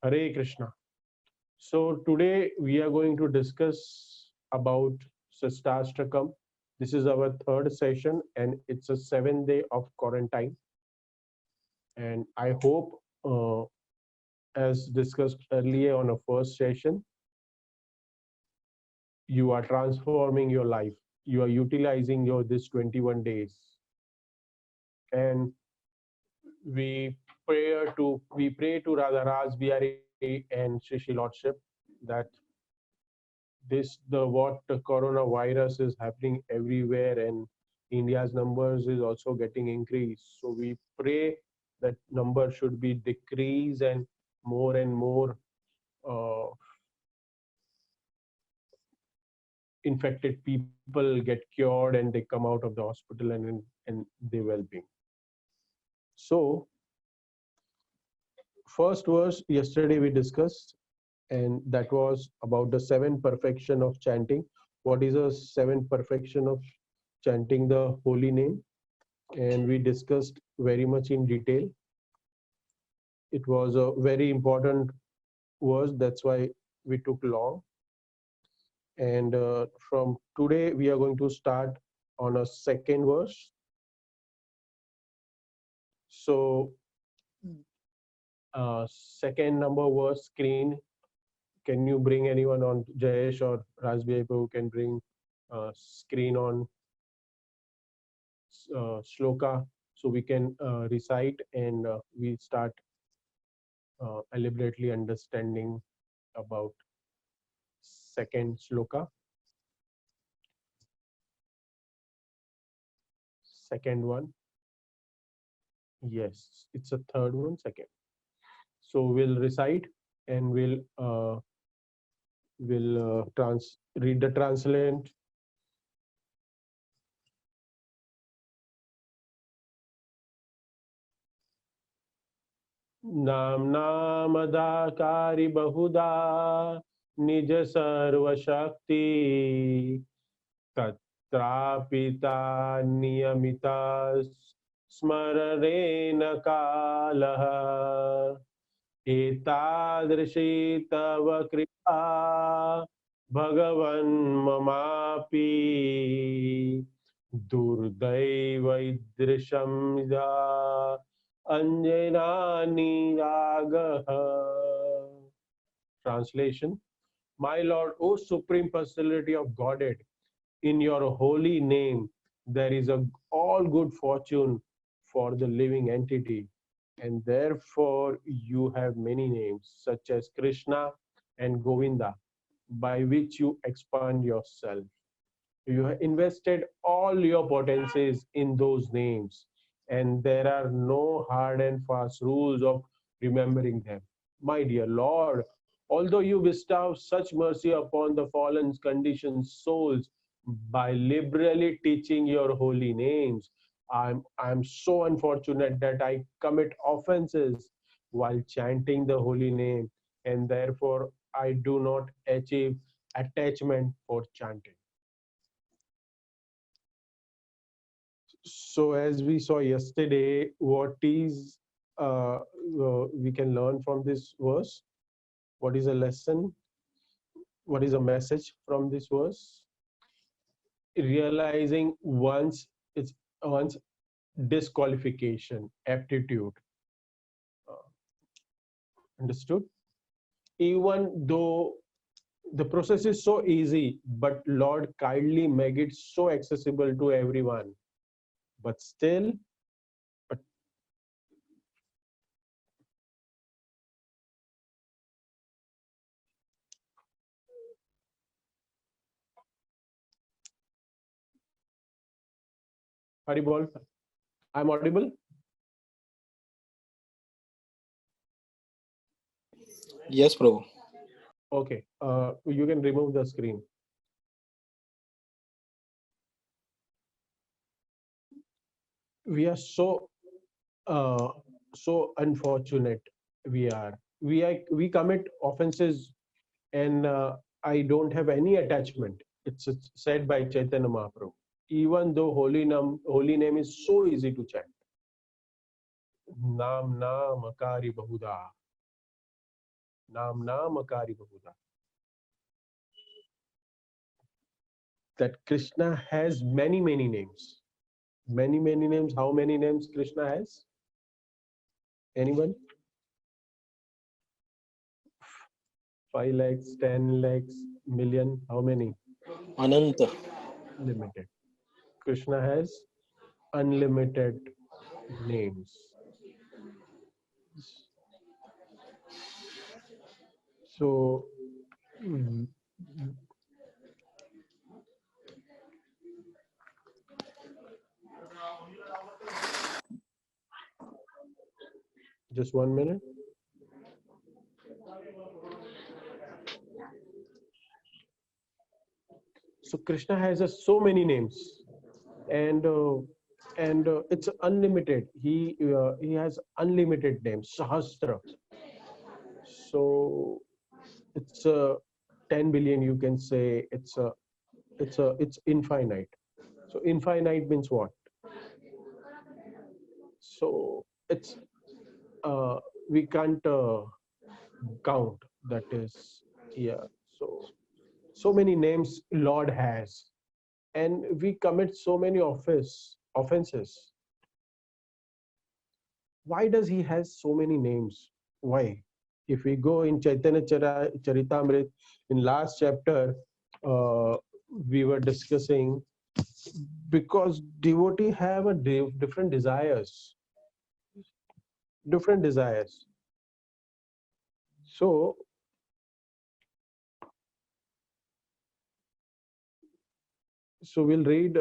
Hare Krishna. So today we are going to discuss about Shikshastakam. This is our third session and it's a 7 day of quarantine. And I hope, as discussed earlier on a first session, you are transforming your life. You are utilizing your this 21 days. And we pray to Radha Raj Bihari and Shishi Lordship that what the coronavirus is happening everywhere and India's numbers is also getting increased. So we pray that number should be decreased and more uh, infected people get cured and they come out of the hospital and they well being. So first was yesterday we discussed, and that was about the seven perfection of chanting. What is a seven perfection of chanting the holy name? And we discussed very much in detail. It was a very important verse, that's why we took long. And from today, we are going to start on a second verse. So, second number verse screen. Can you bring anyone on Jayesh or Raspberry who can bring screen on shloka so we can recite and we start elaborately understanding about second shloka. Second one, yes, it's a third one, second. So we'll recite and we'll trans read the translate. नामदाकारी बहुधा निज सर्वशक्ति तत्रापिता नियमिता स्मरणेन कालः एतादृशी तव कृपा भगवन् ममापि दुर्दैवैदृशं या अंजनानि रागः. Translation: My Lord, O Supreme Personality of Godhead, in your holy name there is all good fortune for the living entity, and therefore you have many names such as Krishna and Govinda, by which you expand yourself. You have invested all your potencies in those names, and there are no hard and fast rules of remembering them. My dear Lord, although you bestow such mercy upon the fallen conditioned souls by liberally teaching your holy names, I'm so unfortunate that I commit offenses while chanting the holy name, and therefore I do not achieve attachment for chanting. So, as we saw yesterday, what is we can learn from this verse? What is a lesson? What is a message from this verse? Realizing one's disqualification, aptitude. Uh, Understood? Even though the process is so easy, but Lord kindly make it so accessible to everyone. But still, but Haribol, I'm audible. Yes, bro. Okay, you can remove the screen. We are uh, so unfortunate. We commit offenses, and I don't have any attachment. It's said by Chaitanya Mahaprabhu. Even though holy name is so easy to chant. Nam Nam Akari Bahuda. Nam Namakari Bahuda. That Krishna has many names. Many names. How many names Krishna has? Anyone? 5 lakhs, 10 lakhs, million. How many? Ananta. Limited. Krishna has unlimited names. So, mm, just 1 minute. So Krishna has so many names, and it's unlimited. He has unlimited names, Sahasra. So it's 10 billion. You can say it's infinite. So infinite means what? So it's we can't count. That is, yeah. So many names Lord has, and we commit so many offenses. Why does he has so many names? Why? If we go in Charitamrit, in last chapter, uh, we were discussing, because devotee have a different desires. So we'll read.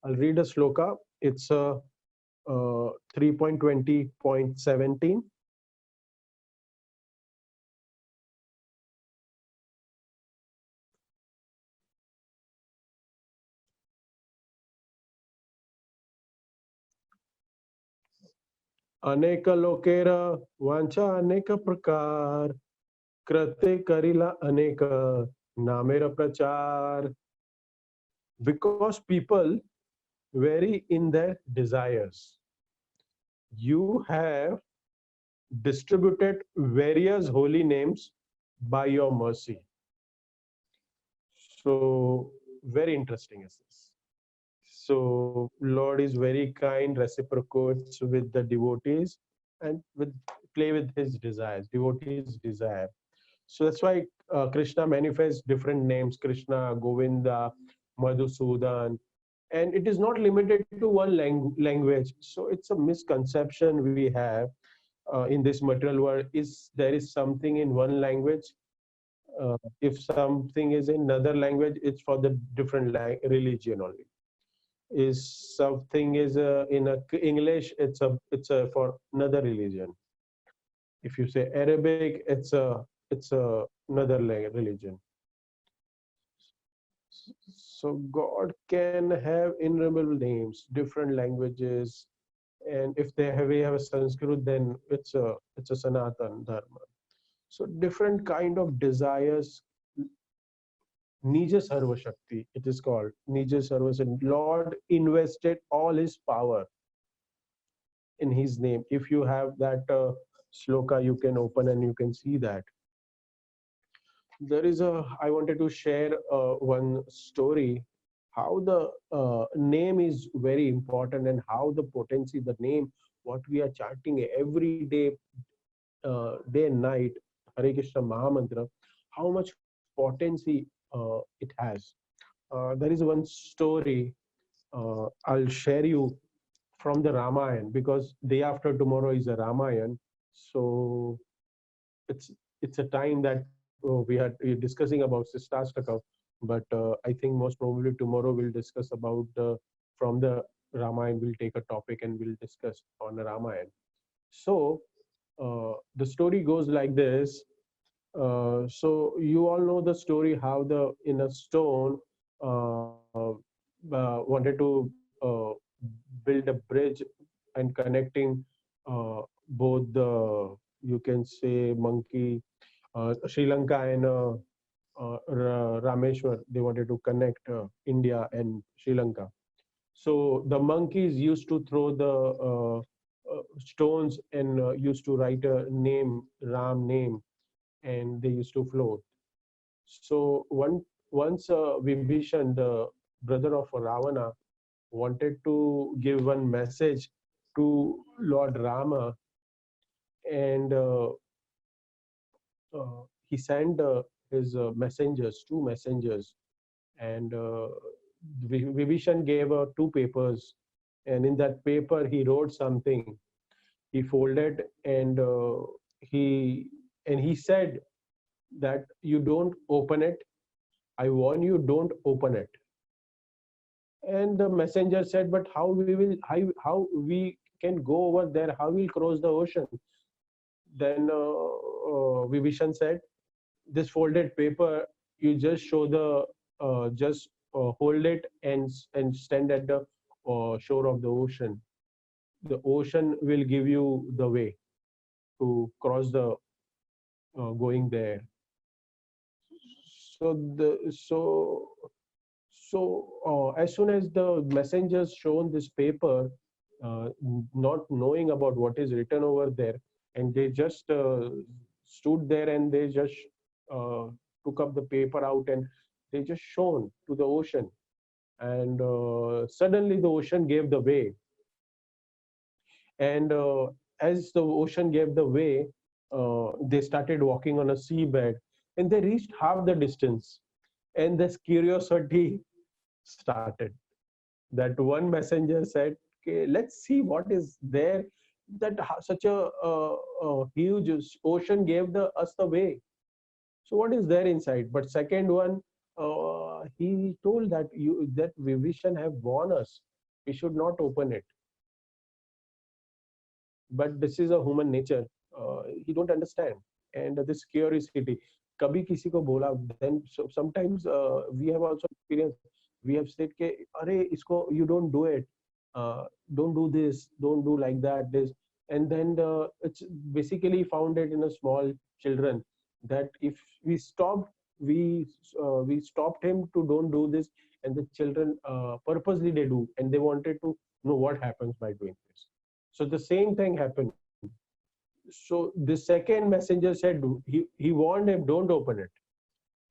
I'll read a sloka. It's a 3.20.17. अनेक लोकेर वांछा अनेक प्रकार कृते करिला अनेक नामेर प्रचार. Because people vary in their desires, you have distributed various holy names by your mercy. So very interesting is this. So Lord is very kind, reciprocates with the devotees, and with play with his desires, devotees' desire. So that's why Krishna manifests different names: Krishna, Govinda, Madhusudan, and it is not limited to one language. So it's a misconception we have in this material world. Is there is something in one language? If something is in another language, it's for the different religion only. Is something is in a English, it's a for another religion. If you say Arabic, it's a another religion. So God can have innumerable names, different languages, and if we have a Sanskrit, then it's a Sanatan Dharma. So different kind of desires. Nija Sarva Shakti, it is called Nija Sarva Shakti. Lord invested all his power in his name. If you have that sloka, you can open and you can see that. There is I wanted to share one story, how the name is very important, and how the potency, the name, what we are chanting every day, day and night, Hare Krishna Mahamantra, how much potency it has. There is one story I'll share you from the Ramayana, because day after tomorrow is a Ramayana. So it's it's a time that we're discussing about Shikshastakam, but I think most probably tomorrow we'll discuss about from the Ramayana. We'll take a topic and we'll discuss on the Ramayana. So the story goes like this. So you all know the story how the in a stone wanted to build a bridge and connecting both the, you can say, monkey, Sri Lanka and Rameshwar. They wanted to connect India and Sri Lanka. So the monkeys used to throw the stones and used to write a name, Ram name, and they used to float. So once Vibhishan, the brother of Ravana, wanted to give one message to Lord Rama, and he sent his messengers, two messengers, and Vibhishan gave two papers, and in that paper he wrote something. He folded, and he he said that you don't open it. I warn you, don't open it. And the messenger said, but how we can go over there? How we'll cross the ocean? Then Vibhishan said, this folded paper, you just show the just hold it and stand at the shore of the ocean. The ocean will give you the way to cross the going there. So as soon as the messengers shown this paper, not knowing about what is written over there, and they just stood there and they just uh, took up the paper out and they just shown to the ocean, and suddenly the ocean gave the way, and as the ocean gave the way, they started walking on a seabed, and they reached half the distance, and this curiosity started. That one messenger said, okay, let's see what is there, that such a huge ocean gave us the way, so what is there inside? But second one, he told that that vision have warned us, we should not open it. But this is a human nature, he don't understand. And this curiosity, kabhi kisi ko bola, then so sometimes we have also experienced, we have said ke are isko you don't do it, don't do this, don't do like that, this. And then it's basically found it in a small children, that if we stopped, we stopped him to don't do this, and the children purposely they do, and they wanted to know what happens by doing this. So the same thing happened. So the second messenger said, he warned him, don't open it.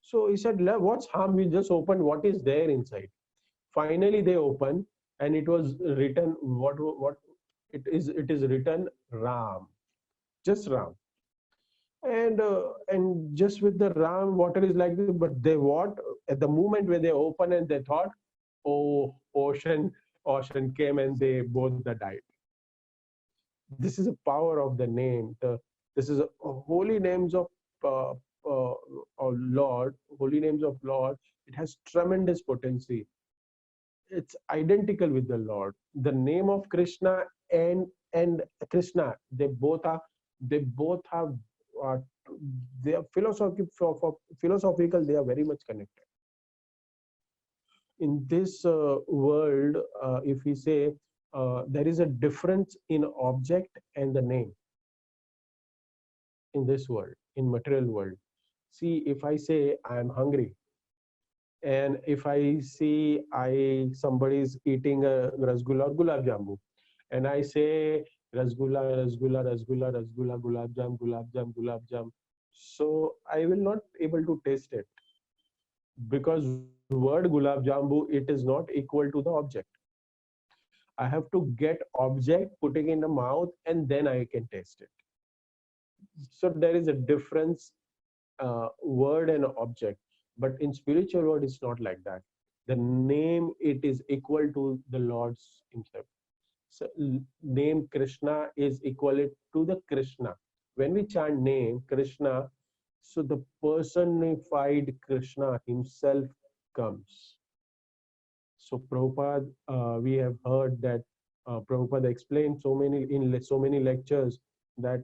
So he said, what's harm? We just open what is there inside. Finally, they opened, and it was written what it is. It is written Ram, just Ram, and just with the Ram, water is like this. But they what at the moment when they open and they thought, oh, ocean came and they both died. This is a power of the name. This is a holy names uh, of Lord, holy names of Lord. It has tremendous potency. It's identical with the Lord. The name of Krishna and Krishna, they both have uh, they are philosophical. They are very much connected. In this world, if we say there is a difference in object and the name in this world, in material world. See, if I say I am hungry, and if I see I somebody is eating a rasgulla or gulab jambu, and I say rasgulla, rasgulla, rasgulla, rasgulla, gulab jam, gulab jam, gulab jam, so I will not able to taste it, because word gulab jambu, it is not equal to the object. I have to get object, putting in the mouth, and then I can taste it. So there is a difference, word and object. But in spiritual world, it's not like that. The name, it is equal to the Lord's himself. So name Krishna is equal to the Krishna. When we chant name Krishna, so the personified Krishna himself comes. So Prabhupada, we have heard that Prabhupada explained so many lectures that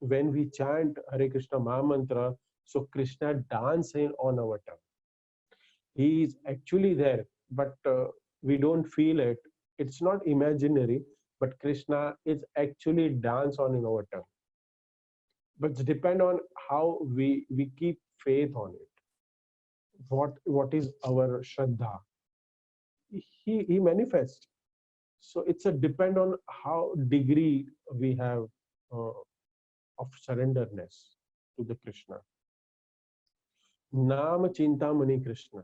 when we chant Hare Krishna Mahamantra, so Krishna dancing on our tongue. He is actually there, but we don't feel it. It's not imaginary, but Krishna is actually dance on in our tongue. But it depend on how we keep faith on it. What is our Shraddha? He manifests. So it's a depend on how degree we have uh, of surrenderness to the Krishna. Nam Chintamani Krishna.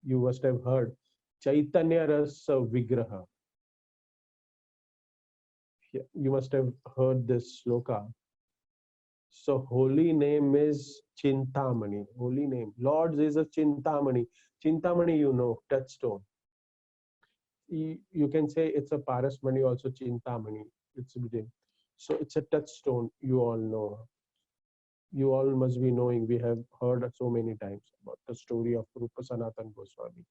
You must have heard Chaitanya Rasa Vigraha. Yeah, you must have heard this sloka. So holy name is Chintamani. Holy name. Lord's is a Chintamani. Chintamani, you know, touchstone. You can say it's a Parasmani, also Chintamani. It's within. So it's a touchstone. You all know. You all must be knowing. We have heard so many times about the story of Rupa Sanatan Goswami.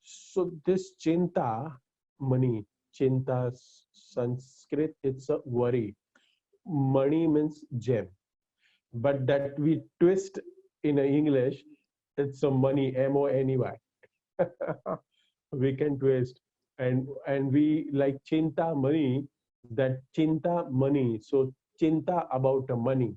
So this Chinta Mani, Chinta Sanskrit, it's a worry. Mani means gem, but that we twist in English, it's a money, Money. We can twist, and we like chinta money, that chinta money. So chinta about the money.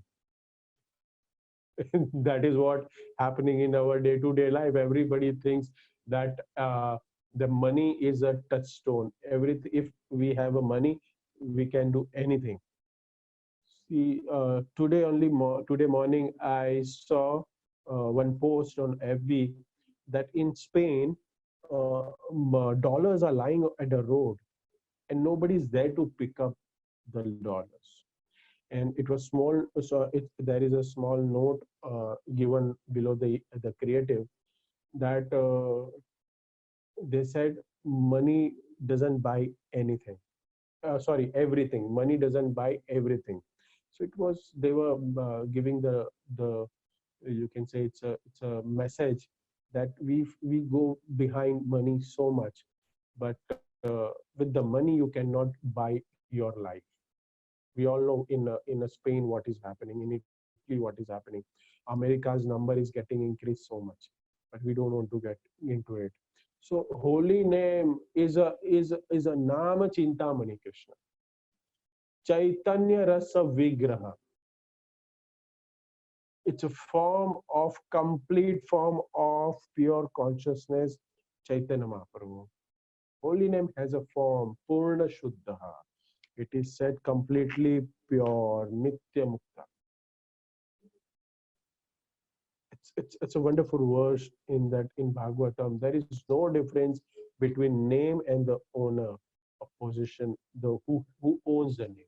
That is what happening in our day-to-day life. Everybody thinks that the money is a touchstone. Everything, if we have a money, we can do anything. See, today only today morning I saw one post on FB that in Spain, dollars are lying at the road and nobody is there to pick up the dollars. And it was small, so there is a small note given below the creative that they said money doesn't buy anything. Sorry, everything. Money doesn't buy everything. So it was they were giving the you can say it's a message that we go behind money so much, but with the money you cannot buy your life. We all know in a Spain what is happening, in Italy what is happening. America's number is getting increased so much, but we don't want to get into it. So holy name is a nama chintamani Krishna. Chaitanya Rasa Vigraha. It's a form of complete form of pure consciousness, Chaitanya Mahaprabhu. Holy name has a form, Purna Shuddha. It is said completely pure, Nitya Mukta. It's a wonderful verse in that in Bhagavatam. There is no difference between name and the owner of position, the who owns the name.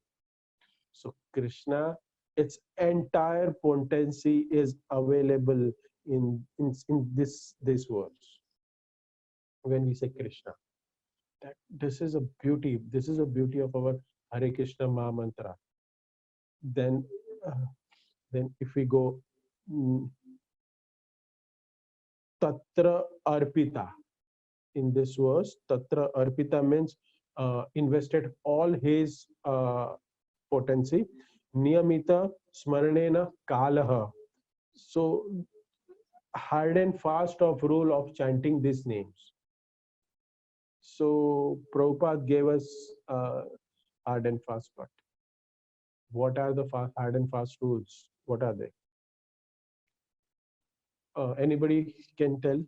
So Krishna, its entire potency is available in this verse. When we say Krishna, that this is a beauty. This is a beauty of our Hare Krishna Maha Mantra. Then, uh, then if we go Tatra Arpita in this verse, Tatra Arpita means invested all his potency. Niyamita Smaranena Kalaha. So hard and fast of rule of chanting these names. So Prabhupada gave us hard and fast part. What are the hard and fast rules? What are they? Anybody can tell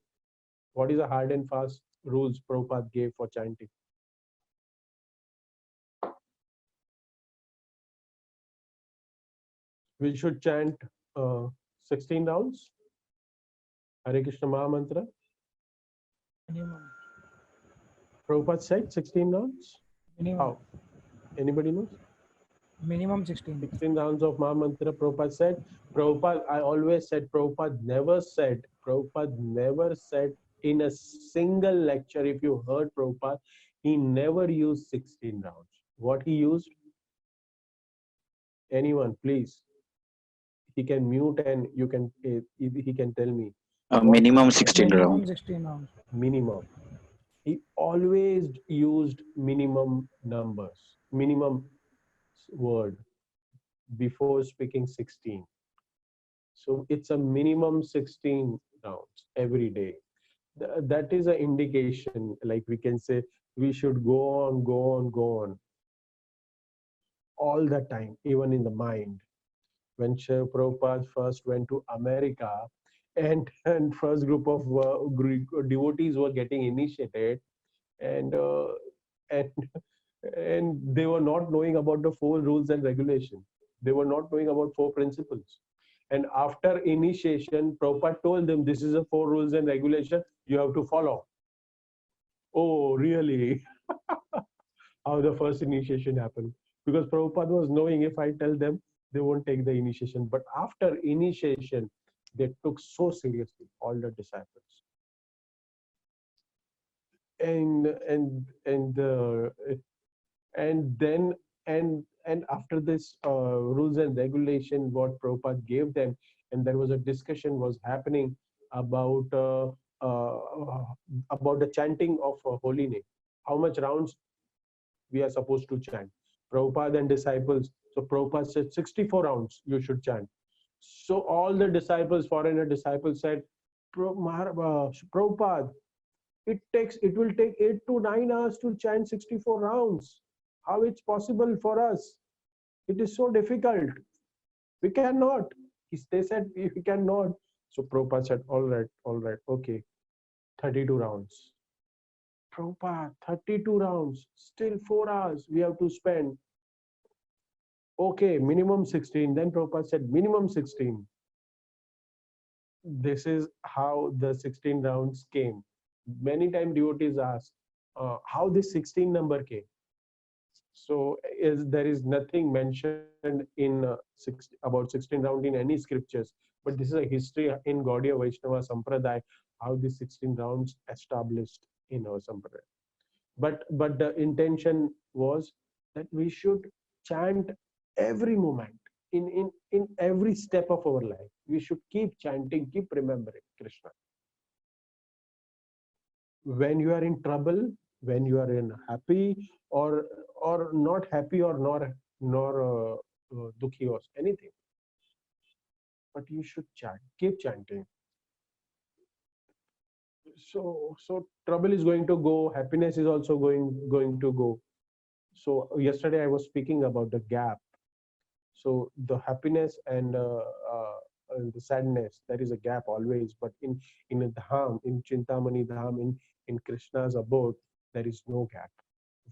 what is the hard and fast rules Prabhupada gave for chanting? We should chant 16 rounds. Hare Krishna Maha Mantra. Minimum. Prabhupada said 16 rounds. Minimum. How? Anybody knows? Minimum 16. 16 rounds of Maha Mantra, Prabhupada said. Prabhupada, I always said, Prabhupada never said in a single lecture, if you heard Prabhupada, he never used 16 rounds. What he used? Anyone, please. He can mute and you can he can tell me. What Minimum he 16 said? round. Minimum 16 rounds. Minimum. He always used minimum numbers, minimum word before speaking 16. So it's a minimum 16 rounds every day. That is an indication, like we can say, we should go on, go on, go on all the time, even in the mind. When Shiv Prabhupada first went to America, and first group of devotees were getting initiated, and and and they were not knowing about the four rules and regulations. They were not knowing about four principles. And after initiation, Prabhupada told them, this is the four rules and regulation you have to follow. Oh, really? How the first initiation happened? Because Prabhupada was knowing if I tell them, they won't take the initiation. But after initiation, they took so seriously, all the disciples. And and and uh, and then and after this rules and regulation what Prabhupada gave them, and there was a discussion was happening about uh, about the chanting of holy name. How much rounds we are supposed to chant? Prabhupada and disciples. So Prabhupada said 64 rounds you should chant. So all the disciples, foreigner disciples said, Prabhupada, it will take 8 to 9 hours to chant 64 rounds. How it's possible for us? It is so difficult. We cannot. They said we cannot. So Prabhupada said, all right, okay, 32 rounds. Prabhupada, 32 rounds, still 4 hours we have to spend. Okay, minimum 16. Then Prabhupada said minimum 16. This is how the 16 rounds came. Many times devotees ask how this 16 number came. So there is nothing mentioned in about 16 round in any scriptures, but this is a history in Gaudiya Vaishnava Sampradaya, how the 16 rounds established in our Sampradaya. But the intention was that we should chant every moment, in every step of our life. We should keep chanting, keep remembering Krishna. When you are in trouble, when you are in happy, or not happy, or nor dukhi or anything, but you should chant, keep chanting. So trouble is going to go, happiness is also going to go. So yesterday I was speaking about the gap. So the happiness and the sadness, there is a gap always, but in a dham, in Chintamani dham, in Krishna's abode, there is no gap.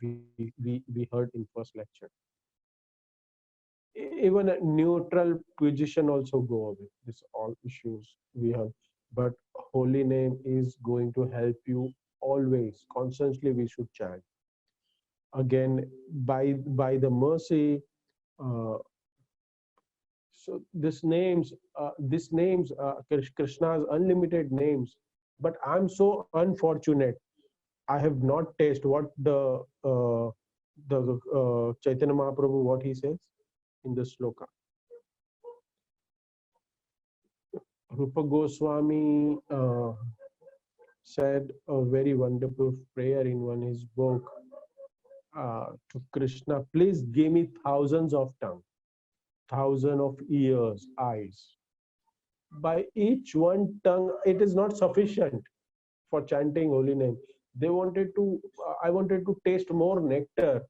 We heard in first lecture. Even a neutral position also go away. This all issues we have, but holy name is going to help you always. Constantly we should chant. Again, by the mercy, uh, so this names, Krishna's unlimited names. But I'm so unfortunate. I have not tasted what the Chaitanya Mahaprabhu, what he says in the sloka. Rupa Goswami said a very wonderful prayer in one his book to Krishna. Please give me thousands of tongues, thousand of ears, eyes. By each one tongue, it is not sufficient for chanting holy name. They wanted to, I wanted to taste more nectar.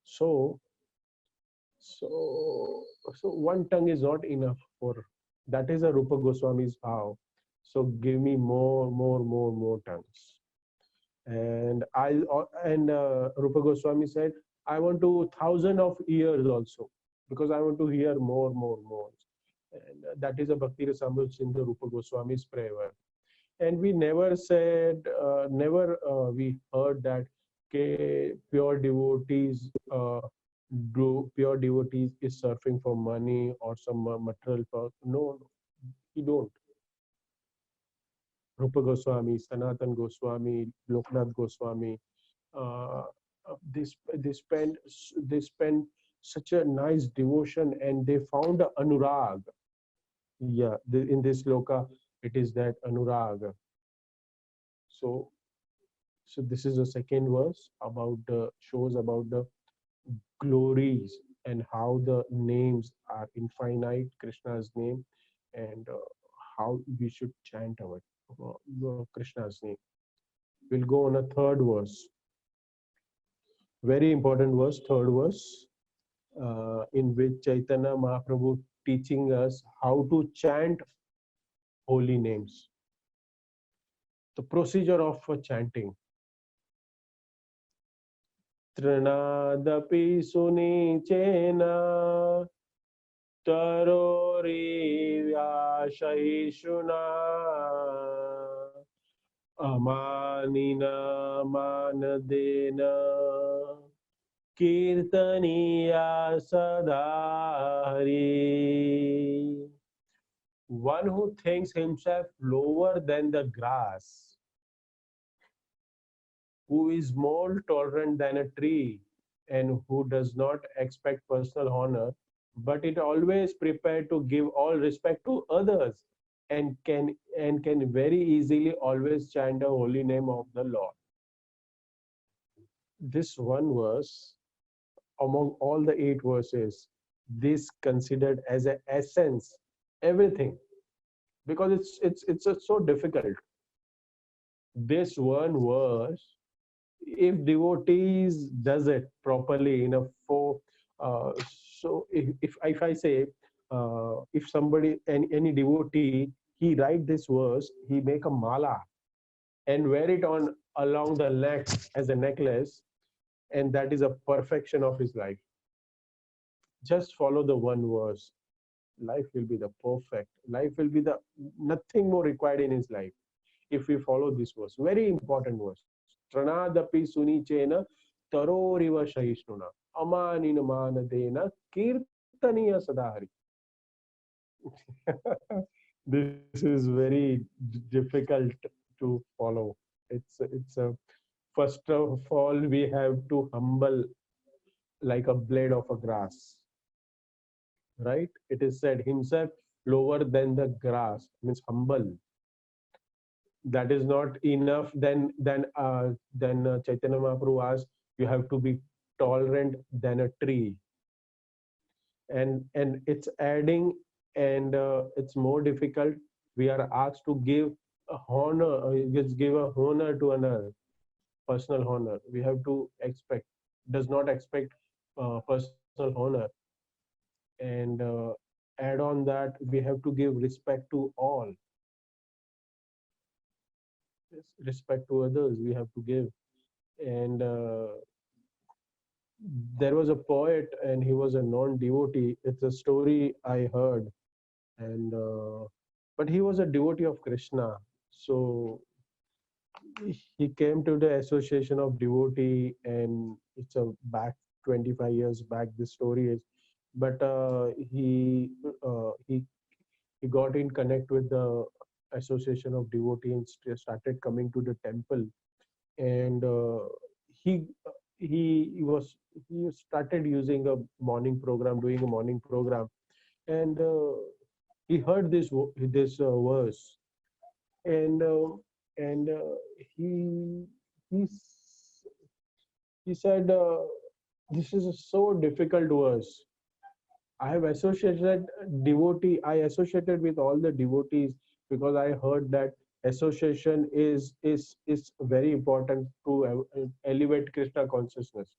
So, so, so one tongue is not enough for that. Is a Rupa Goswami's vow. So give me more tongues. And Rupa Goswami said, I want to thousand of ears also, because I want to hear more. And that is a Bhakti Rasamrita Sindhu, Rupa Goswami's prayer. And we never said, never we heard that pure devotees do pure devotees is surfing for money or some material. No, he don't. Rupa Goswami, Sanatan Goswami, Loknath Goswami, uh, they spend such a nice devotion, and they found a anurag. Yeah, in this loka, it is that anurag. So, so this is the second verse about the shows about the glories and how the names are infinite, Krishna's name, and how we should chant our Krishna's name. We'll go on a third verse, very important verse, third verse, in which Chaitanya Mahaprabhu teaching us how to chant holy names. The procedure of chanting. तृणादपि सुनीचेन तरोरिव्याशयिषुणा अमानिन मानदेन कीर्तनीया सदा Hari. One who thinks himself lower than the grass, who is more tolerant than a tree, and who does not expect personal honor, but it always prepared to give all respect to others, and can very easily always chant the holy name of the Lord. This one verse among all the eight verses, this considered as an essence, everything, because it's so difficult. This one verse, if devotees does it properly in a four, so if I say, if somebody, any devotee, he write this verse, he make a mala and wear it on along the neck as a necklace, and that is a perfection of his life. Just follow the one verse, life will be the perfect, life will be the nothing more required in his life if we follow this verse. Very important verse. Tranadapi sunichena taroriva shahishnuna amanina manadena kirtaniya sadahari. This is very difficult to follow. It's a, first of all we have to humble like a blade of a grass, right? It is said himself lower than the grass, means humble. That is not enough. Then Chaitanya Mahaprabhu asked, you have to be tolerant than a tree, and it's adding, and it's more difficult. We are asked to give a honor, just give a honor to another, personal honor. We have to expect, does not expect personal honor, and add on that we have to give respect to all. Yes, respect to others we have to give. And there was a poet and he was a non-devotee. It's a story I heard. And but he was a devotee of Krishna. So he came to the association of devotee, and it's a back 25 years back this story is. But he got in connect with the association of devotee and started coming to the temple. And he he started using a morning program, doing a morning program. And he heard this verse. And and he he s- he said, this is a so difficult verse. I have associated devotee. I associated with all the devotees because I heard that association is very important to elevate Krishna consciousness.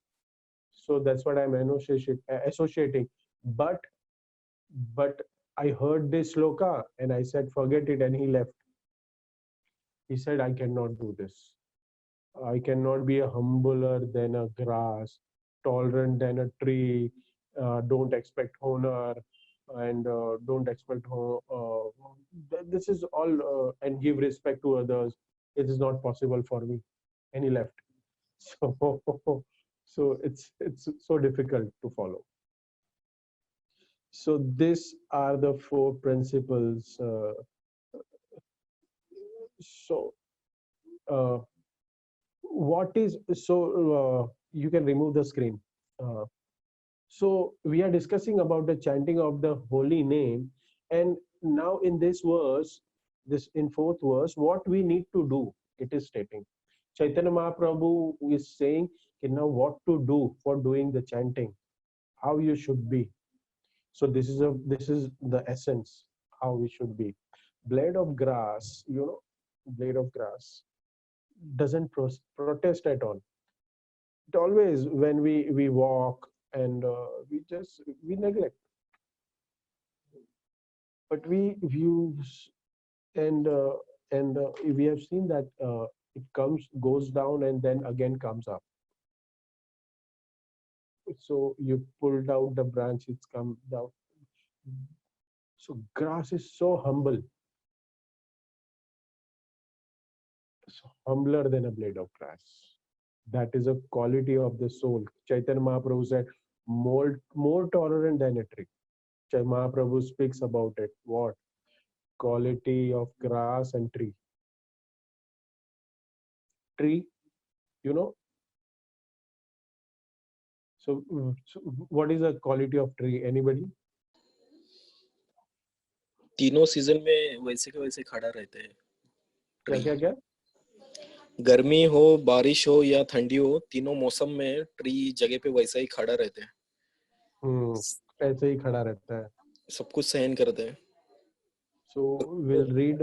So that's what I'm associating. But but I heard this sloka and I said forget it, and he left. He said I cannot do this. I cannot be a humbler than a grass, tolerant than a tree. Don't expect honor, and don't expect this is all, and give respect to others. It is not possible for me, and he left. So, so it's so difficult to follow. So these are the four principles. So uh, what is so you can remove the screen. Uh, So we are discussing about the chanting of the holy name, and now in this verse, this in fourth verse, what we need to do, it is stating. Chaitanya Mahaprabhu is saying, okay, now what to do for doing the chanting, how you should be. So this is the essence, how we should be. Blade of grass, blade of grass doesn't protest at all. It always, when we walk, and we neglect, but we views, and we have seen that it goes down and then again comes up. So you pulled out the branch, it's come down. So grass is so humble, so humbler than a blade of grass. That is a quality of the soul. Chaitanya Mahaprabhu said, more tolerant than a tree. Chaitanya Mahaprabhu speaks about it. What? Quality of grass and tree. Tree, you know. So what is the quality of tree? Anybody? तीनों season में वैसे के वैसे खड़ा रहते हैं क्या tree. क्या क्या? गर्मी हो, बारिश हो या ठंडी हो, तीनों मौसम में ट्री जगह पे वैसा ही खड़ा रहते हैं। ऐसे ही खड़ा रहता है. सब कुछ सहन करते हैं। So we'll read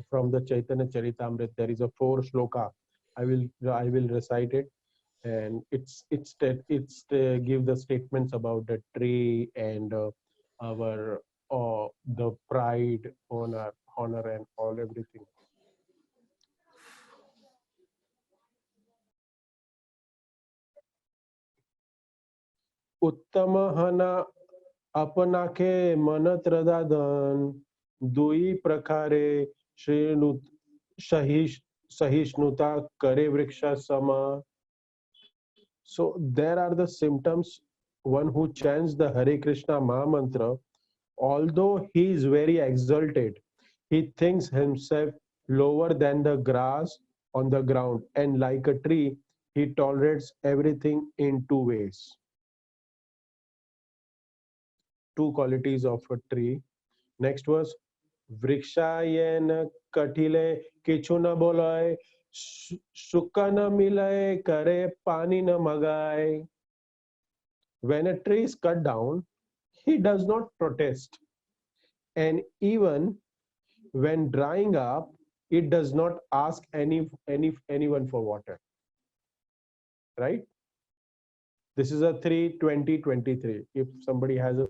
from the Chaitanya Charitamrita. There is a four shloka. I will recite it, and it's give the statements about the tree and our the pride, honor and all everything. उत्तमः अपनाखे मनत्रदादन दुई प्रकारे श्रेणु सहिष सहिष्णुता करे वृक्षा सम. So there are the symptoms. One who chants the Hare Krishna Maha Mantra, although he is very exalted, he thinks himself lower than the grass on the ground, and like a tree, he tolerates everything in two ways. Two qualities of a tree. Next verse. Vrikshayen katile kichu na bolay, sukha na milay, kare pani na magay. When a tree is cut down, he does not protest. And even when drying up, it does not ask anyone for water. Right? This is a 3:20:23. If somebody has a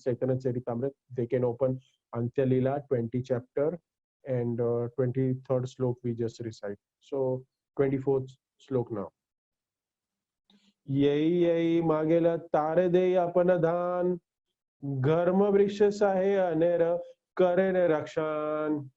Chaitanya Charitamrita, they can open Antya Leela 20 chapter and 23rd slok we just recite. So 24th slok now. यही यही मागेला तारे दे अपन धान घर्म वृक्ष साहे अनेर करे ने रक्षण.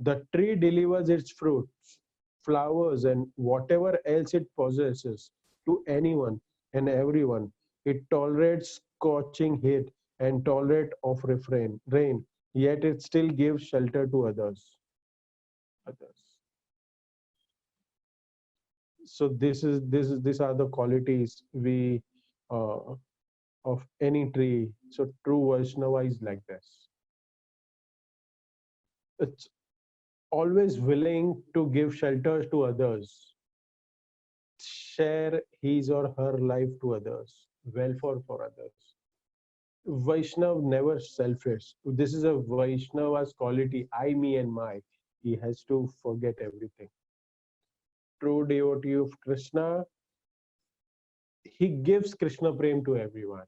The tree delivers its fruits, flowers, and whatever else it possesses to anyone and everyone. It tolerates scorching heat and tolerate of rain, yet it still gives shelter to others. So these are the qualities we uh, of any tree. So true Vaishnava is like this. It's always willing to give shelter to others, share his or her life to others, welfare for others. Vaishnav never selfish. This is a Vaishnava's quality, I, me, and my. He has to forget everything. True devotee of Krishna, he gives Krishna prem to everyone.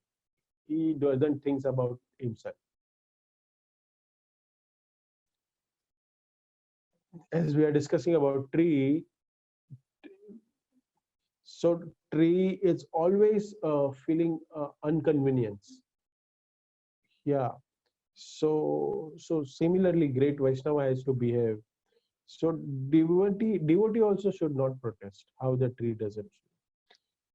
He doesn't think about himself. As we are discussing about tree, so tree is always feeling inconvenience. Yeah. So similarly, great Vaishnava has to behave. So devotee also should not protest. How the tree doesn't.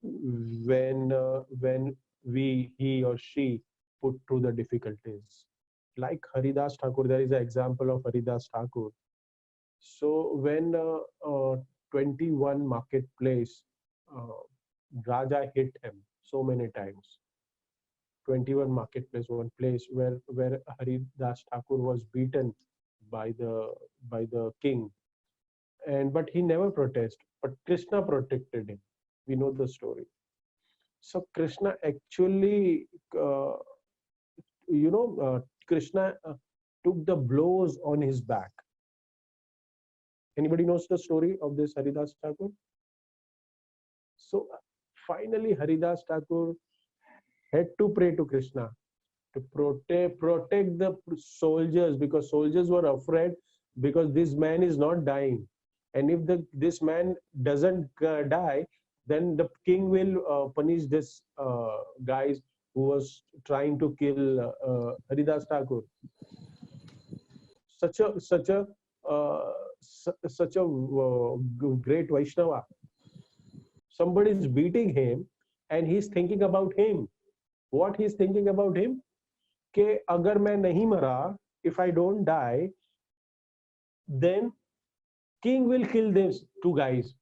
When he or she put through the difficulties, like Haridas Thakur, there is an example of Haridas Thakur. So when 21 marketplace, uh, Raja hit him so many times. 21 marketplace, one place where Haridas Thakur was beaten by the king, and but he never protested. But Krishna protected him. We know the story. So Krishna actually, Krishna took the blows on his back. Anybody knows the story of this Haridas Thakur? So finally, Haridas Thakur had to pray to Krishna to protect the soldiers, because soldiers were afraid, because this man is not dying, and if this man doesn't die, then the king will punish this guys who was trying to kill Haridas Thakur. Such a such a great Vaishnava. Somebody is beating him, and he's thinking about him. What he's thinking about him? कि अगर मैं नहीं मरा, if I don't die, then king will kill these two guys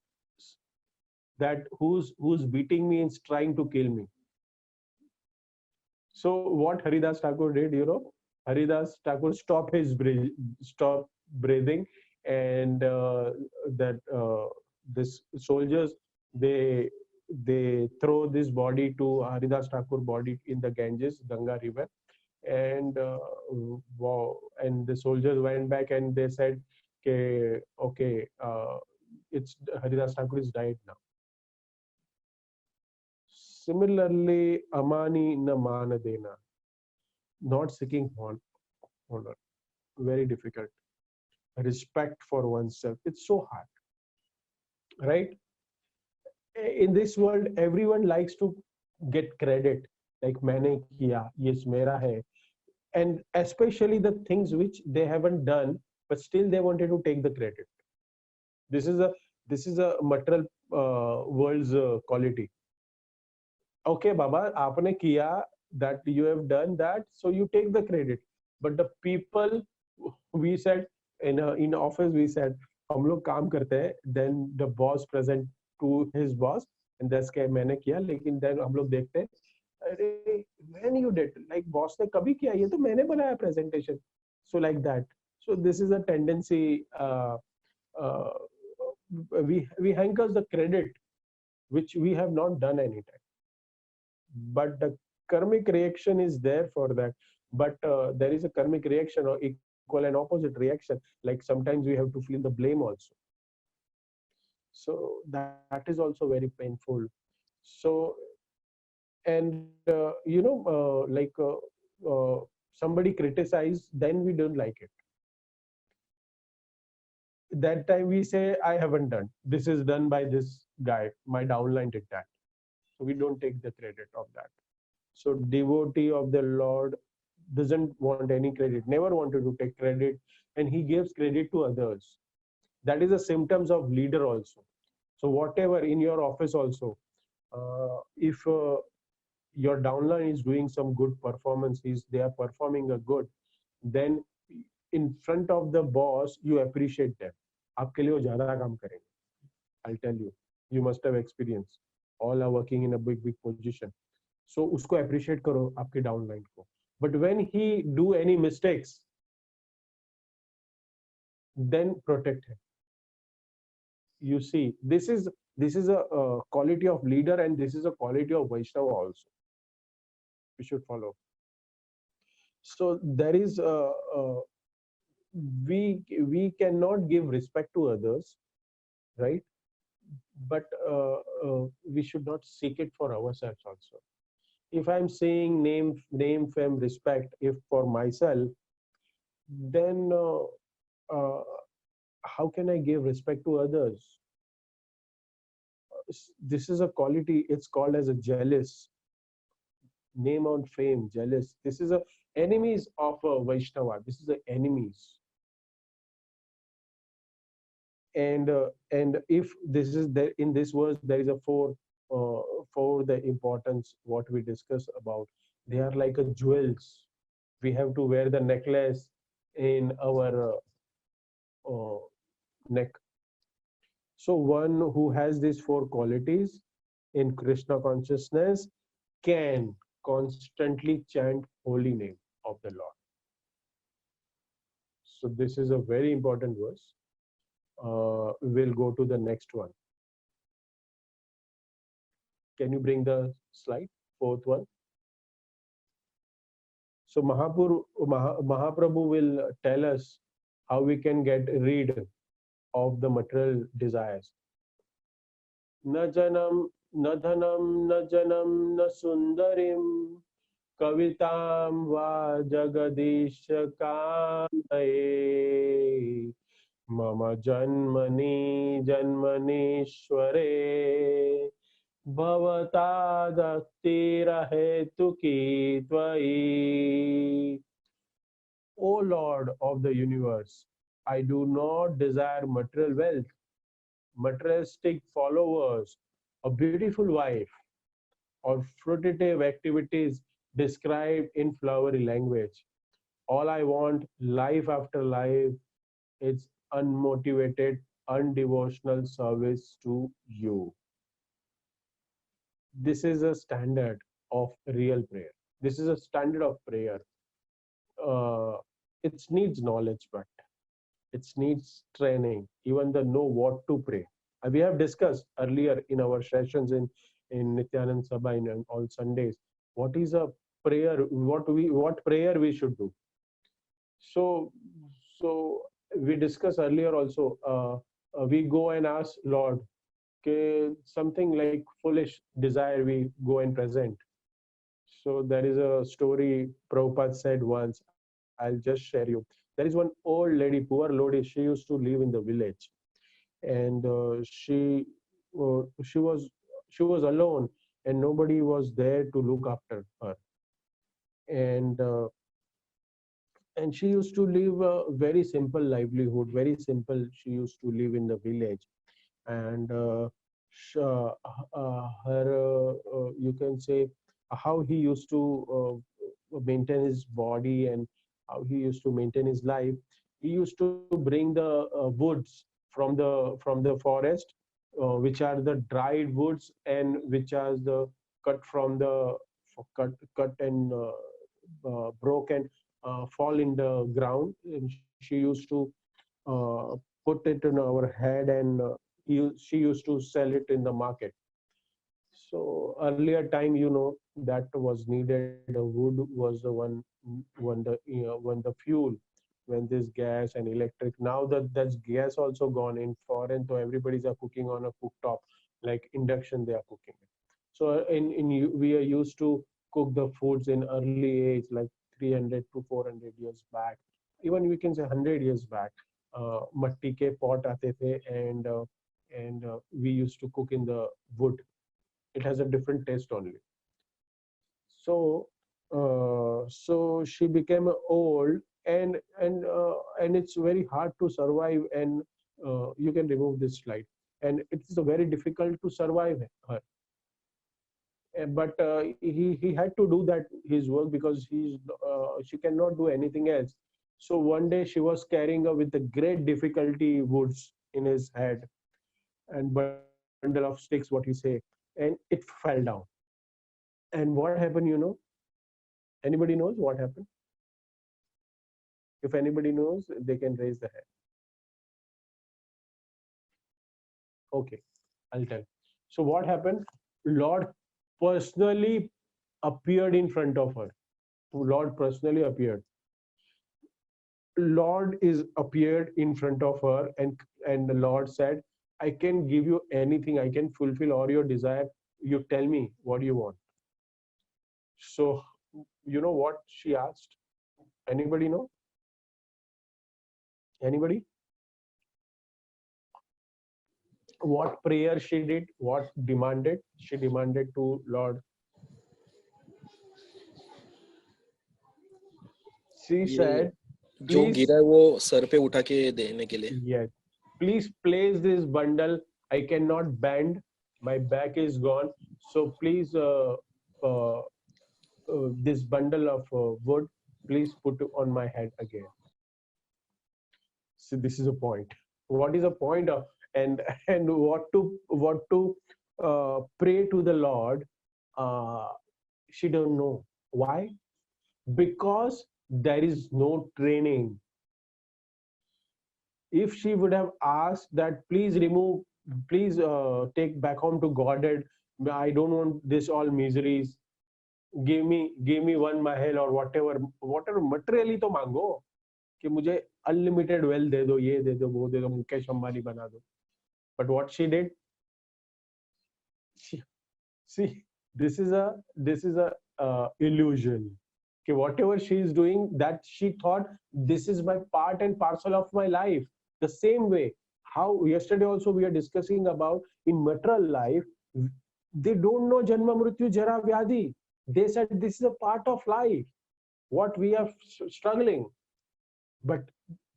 that who's beating me and is trying to kill me. So what Haridas Thakur did, Haridas Thakur stopped breathing, and that this soldiers, they they throw this body to Haridas Thakur body in the Ganges Ganga river, and wow, and the soldiers went back and they said, okay, it's Haridas Thakur is died now. Similarly, Amani na mana dena, not seeking honor, very difficult. Respect for oneself, it's so hard, right? In this world, everyone likes to get credit, like मैंने किया, yes मेरा है, and especially the things which they haven't done, but still they wanted to take the credit. This is a material world's quality. Okay, Baba, आपने किया, that you have done that, so you take the credit. But the people, we said in office, we said हम लोग काम करते हैं, then the boss present to his boss, and that's के मैंने किया, लेकिन then हम लोग देखते हैं, अरे when you did, like boss ने कभी किया, ये तो मैंने बनाया presentation. So like that. So this is a tendency. Uh, we hankers the credit which we have not done anything, but the karmic reaction is there for that. But there is a karmic reaction or equal and opposite reaction, like sometimes we have to feel the blame also. So that is also very painful. So, and somebody criticize, then we don't like it. That time we say, I haven't done, this is done by this guy, my downline did that. So we don't take the credit of that. So devotee of the Lord doesn't want any credit, never wanted to take credit, and he gives credit to others. That is a symptoms of leader also. So whatever in your office also, if your downline is doing some good performance, they are performing a good, then in front of the boss you appreciate them. आपके लिए वो ज़्यादा काम करेंगे. I'll tell you, you must have experience. All are working in a big position. So उसको appreciate करो आपके downline को. But when he do any mistakes, then protect him. You see, this is a quality of leader, and this is a quality of Vaishnava also. We should follow. So there is we cannot give respect to others, right? But we should not seek it for ourselves also. If I'm saying name, fame, respect, if for myself, then uh, how can I give respect to others? This is a quality. It's called as a jealous. Name on fame, jealous. This is a enemies of Vaishnava. This is the enemies. And if this is there in this verse, there is a for the importance what we discuss about. They are like a jewels. We have to wear the necklace in our neck. So one who has these four qualities in Krishna consciousness can constantly chant holy name of the Lord. So this is a very important verse. We'll go to the next one. Can you bring the slide, fourth one? So Mahaprabhu will tell us how we can get rid of the material desires. Na janam, na dhanam, na janam, na sundarim, kavitam va jagadish kamaye, mama janmani janmanishware भवतादस्तिरहेतुकी त्वयि. O Lord of the universe, I do not desire material wealth, materialistic followers, a beautiful wife, or fruitive activities described in flowery language. All I want, life after life, is unmotivated, undevotional service to you. This is a standard of real prayer. This is a standard of prayer. Uh, it needs knowledge, but it needs training, even the know what to pray. We have discussed earlier in our sessions in Nityanand Sabha in on Sundays. What is a prayer? What prayer we should do? So so we discussed earlier also. We go and ask Lord, okay, something like foolish desire we go and present. So there is a story Prabhupada said once. I'll just share you. There is one old lady, poor lady. She used to live in the village, and she was alone, and nobody was there to look after her. And she used to live a very simple livelihood, very simple. She used to live in the village, and her you can say how he used to maintain his body and how he used to maintain his life. He used to bring the woods from the forest, which are the dried woods and which are the cut from the cut and broke and fall in the ground. And she used to uh, put it in our head, and she used to sell it in the market. So earlier time, that was needed. Wood was the one when the fuel, when this gas and electric. Now that's gas also gone in foreign, so everybody's are cooking on a cooktop, like induction they are cooking. So we are used to cook the foods in early age, like 300 to 400 years back, even we can say 100 years back. Matti ke pot aate the, and we used to cook in the wood. It has a different taste only. So she became old, and it's very hard to survive. And you can remove this slide. And it's very difficult to survive her. But he had to do that his work, because she cannot do anything else. So one day she was carrying with the great difficulty woods in his head, and bundle of sticks, what you say, and it fell down. And what happened, anybody knows what happened? If anybody knows, they can raise the hand. Okay, I'll tell. So what happened? Lord personally appeared in front of her. Lord personally appeared. Lord is appeared in front of her, and the Lord said, I can give you anything. I can fulfill all your desire. You tell me what you want. So you know what she asked? Anybody know? Anybody? What prayer she did? What demanded? She demanded to Lord. She ये said, जो please, गिरा है वो sir पे उठा के देने के लिए. yes, please place this bundle. I cannot bend. My back is gone. So please, this bundle of wood, please put on my head again. So this is a point. What is a point of, and and what to pray to the Lord? Uh, she don't know why, because there is no training. If she would have asked that, please remove, please take back home to Godhead, I don't want this all miseries, give me one mahal or whatever materially to मांगो, कि मुझे unlimited wealth दे दो, ये दे दो, वो दे दो, मुकेश अंबानी बना दो. But what she did, she, see, this is a illusion. Okay, whatever she is doing, that she thought this is my part and parcel of my life. The same way, how yesterday also we are discussing about in material life, They don't know janma mrityu jara vyadhi. They said this is a part of life, what we are struggling. But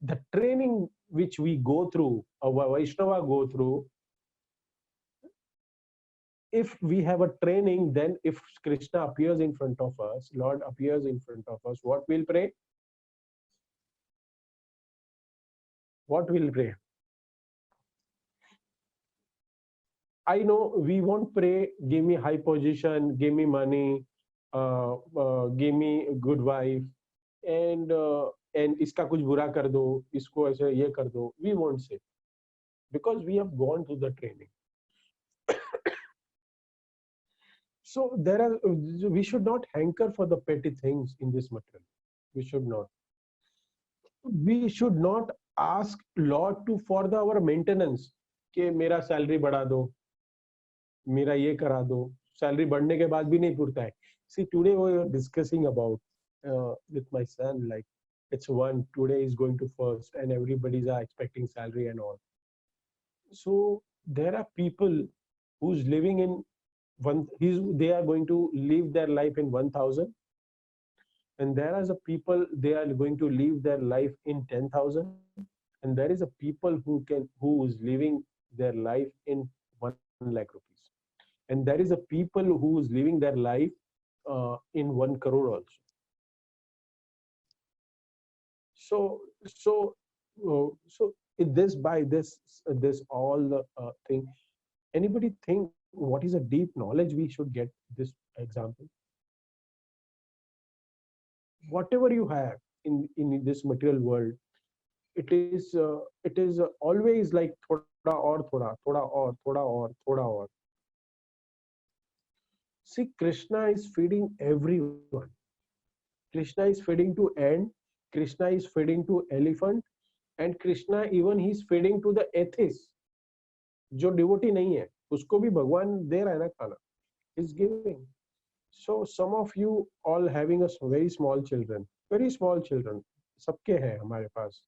the training which we go through, our Vaishnava go through, if we have a training, then if Krishna appears in front of us, Lord appears in front of us, what we'll pray? What we'll pray? I know we won't pray, give me high position, give me money, give me a good wife, and इसका कुछ बुरा कर दो, इसको ऐसे ये कर दो. We won't say, because we have gone through the training. So there are, we should not hanker for the petty things in this material. We should not. We should not ask Lord to for the our maintenance कि मेरा salary बढ़ा दो, मेरा ये करा दो. Salary बढ़ने के बाद भी नहीं पूरता है. See, today we were discussing about with my son, like it's one today is going to first and everybody's are expecting salary and all. So there are people who's living in they are going to live their life in 1000, and there are the people they are going to live their life in 10,000, and there is a people who is living their life in 1 lakh rupees, and there is a people who is living their life in 1 crore also. So this by this all thing, anybody think what is a deep knowledge we should get this example? Whatever you have in this material world, it is always like thoda or thoda, thoda or thoda or thoda or. See, Krishna is feeding everyone. Krishna is feeding to ant, Krishna is feeding to elephant, and Krishna even he is feeding to the atheist. जो devotee नहीं है उसको भी भगवान दे रहा है ना खाना. He's giving. So some of you all having a very small children, सबके हैं हमारे पास.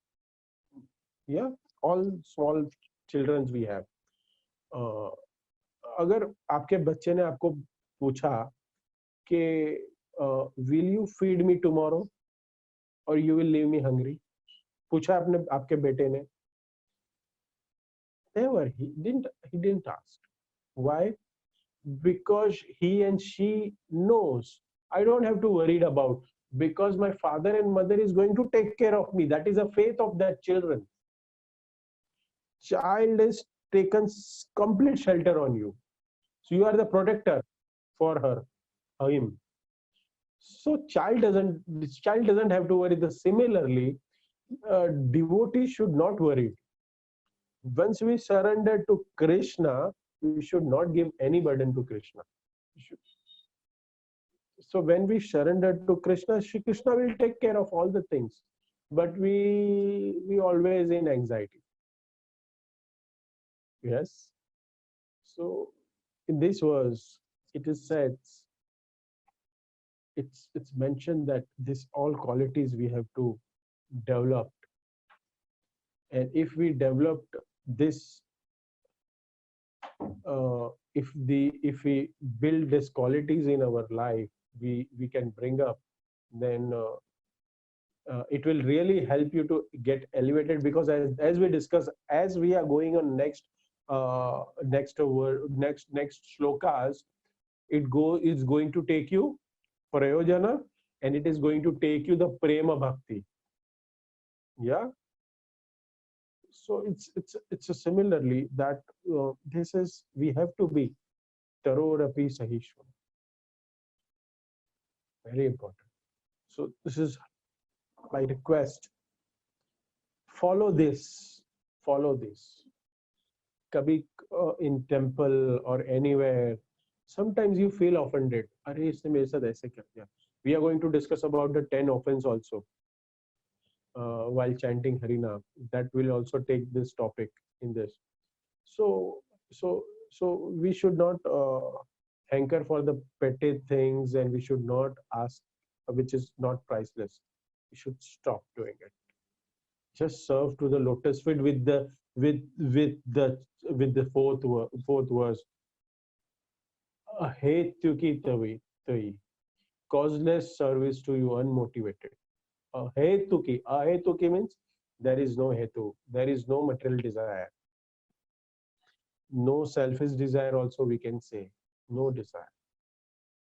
Yeah, all small children we have. अगर आपके बच्चे ने आपको पूछा कि will you feed me tomorrow or you will leave me hungry, पूछा आपने आपके बेटे ने, never, he didn't ask. Why? Because he and she knows I don't have to worry about, because my father and mother is going to take care of me. That is a faith of that children. Child is taken complete shelter on you, so you are the protector for her, him. So child doesn't have to worry. Similarly, devotee should not worry. Once we surrender to Krishna, we should not give any burden to Krishna. So when we surrender to Krishna, Shri Krishna will take care of all the things. But we always in anxiety. Yes. So in this verse, it is said, it's mentioned that this all qualities we have to develop. And if we developed this, if we build these qualities in our life, we can bring up, then it will really help you to get elevated. Because as we discuss, as we are going on next shlokas, it's going to take you prayojana, and it is going to take you the prema bhakti. Yeah. So it's a similarly that this is, we have to be tarorapi sahishwa. Very important. So this is my request. Follow this. Kabhi in temple or anywhere, sometimes you feel offended. Arey, isne mere sath aise kya kiya? We are going to discuss about the 10 offense also while chanting Harinam. That will also take this topic in this. So we should not hanker for the petty things, and we should not ask which is not priceless. We should stop doing it. Just serve to the lotus feet with the fourth verse. Ahetuki tavi, causeless service to you, unmotivated. Ahetuki means there is no hetu, there is no material desire, no selfish desire. Also, we can say no desire,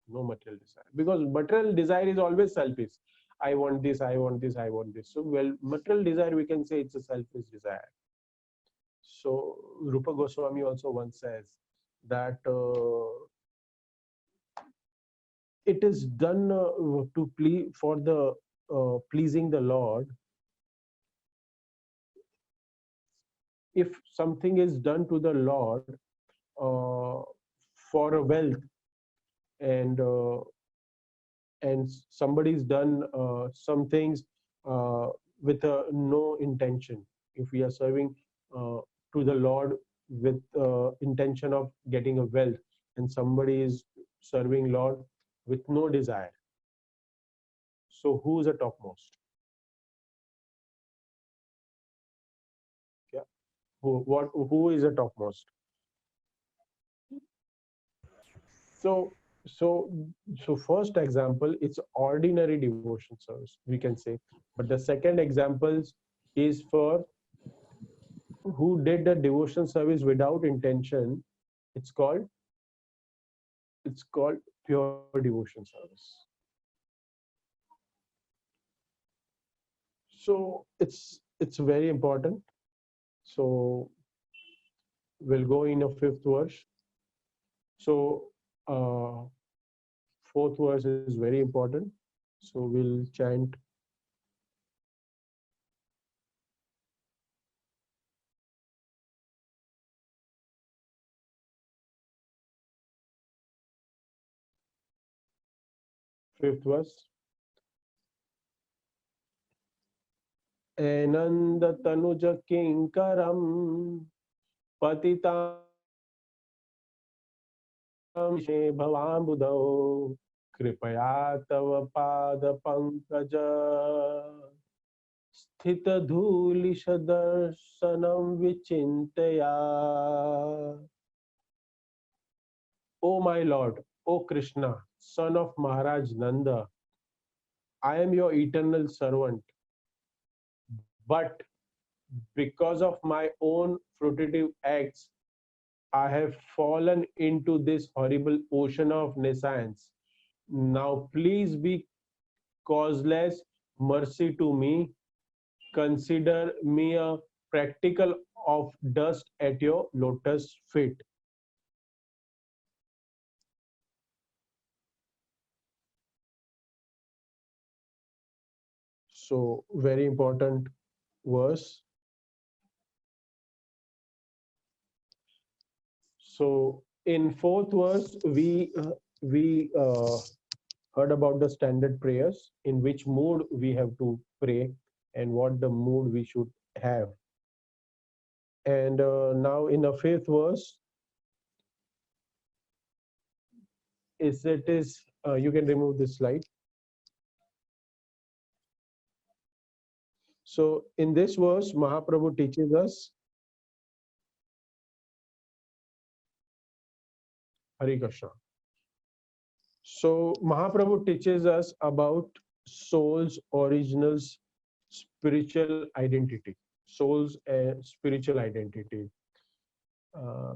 no material desire, because material desire is always selfish. I want this, I want this, I want this. So, well, material desire, we can say it's a selfish desire. So, Rupa Goswami also once says that it is done to please for the pleasing the Lord. If something is done to the Lord uh, for a wealth, and somebody's done some things uh, with no intention. If we are serving uh, to the Lord with intention of getting a wealth, and somebody is serving Lord with no desire, so who is the topmost? Yeah, who is the topmost? So, so, so first example, it's ordinary devotion service, we can say. But the second examples is for who did the devotion service without intention. It's called it's called pure devotion service. So it's very important. So we'll go in a fifth verse. So uh, fourth verse is very important. So we'll chant fifth verse. एनंद Tanuj किंकरम पतितां भवाम्बुधौ कृपया तव पाद पंकज स्थित धूलिश दर्शनम विचिन्तया. O my Lord, O Krishna, son of Maharaj Nanda, I am your eternal servant, but because of my own fruitive acts, I have fallen into this horrible ocean of nescience. Now, please be causeless mercy to me. Consider me a practical of dust at your lotus feet. So, very important verse. So, in fourth verse, we heard about the standard prayers, in which mood we have to pray and what the mood we should have. And now in the fifth verse, is you can remove this slide. So in this verse, Mahaprabhu teaches us Hari Krishna. So Mahaprabhu teaches us about soul's original spiritual identity, soul's spiritual identity. Uh,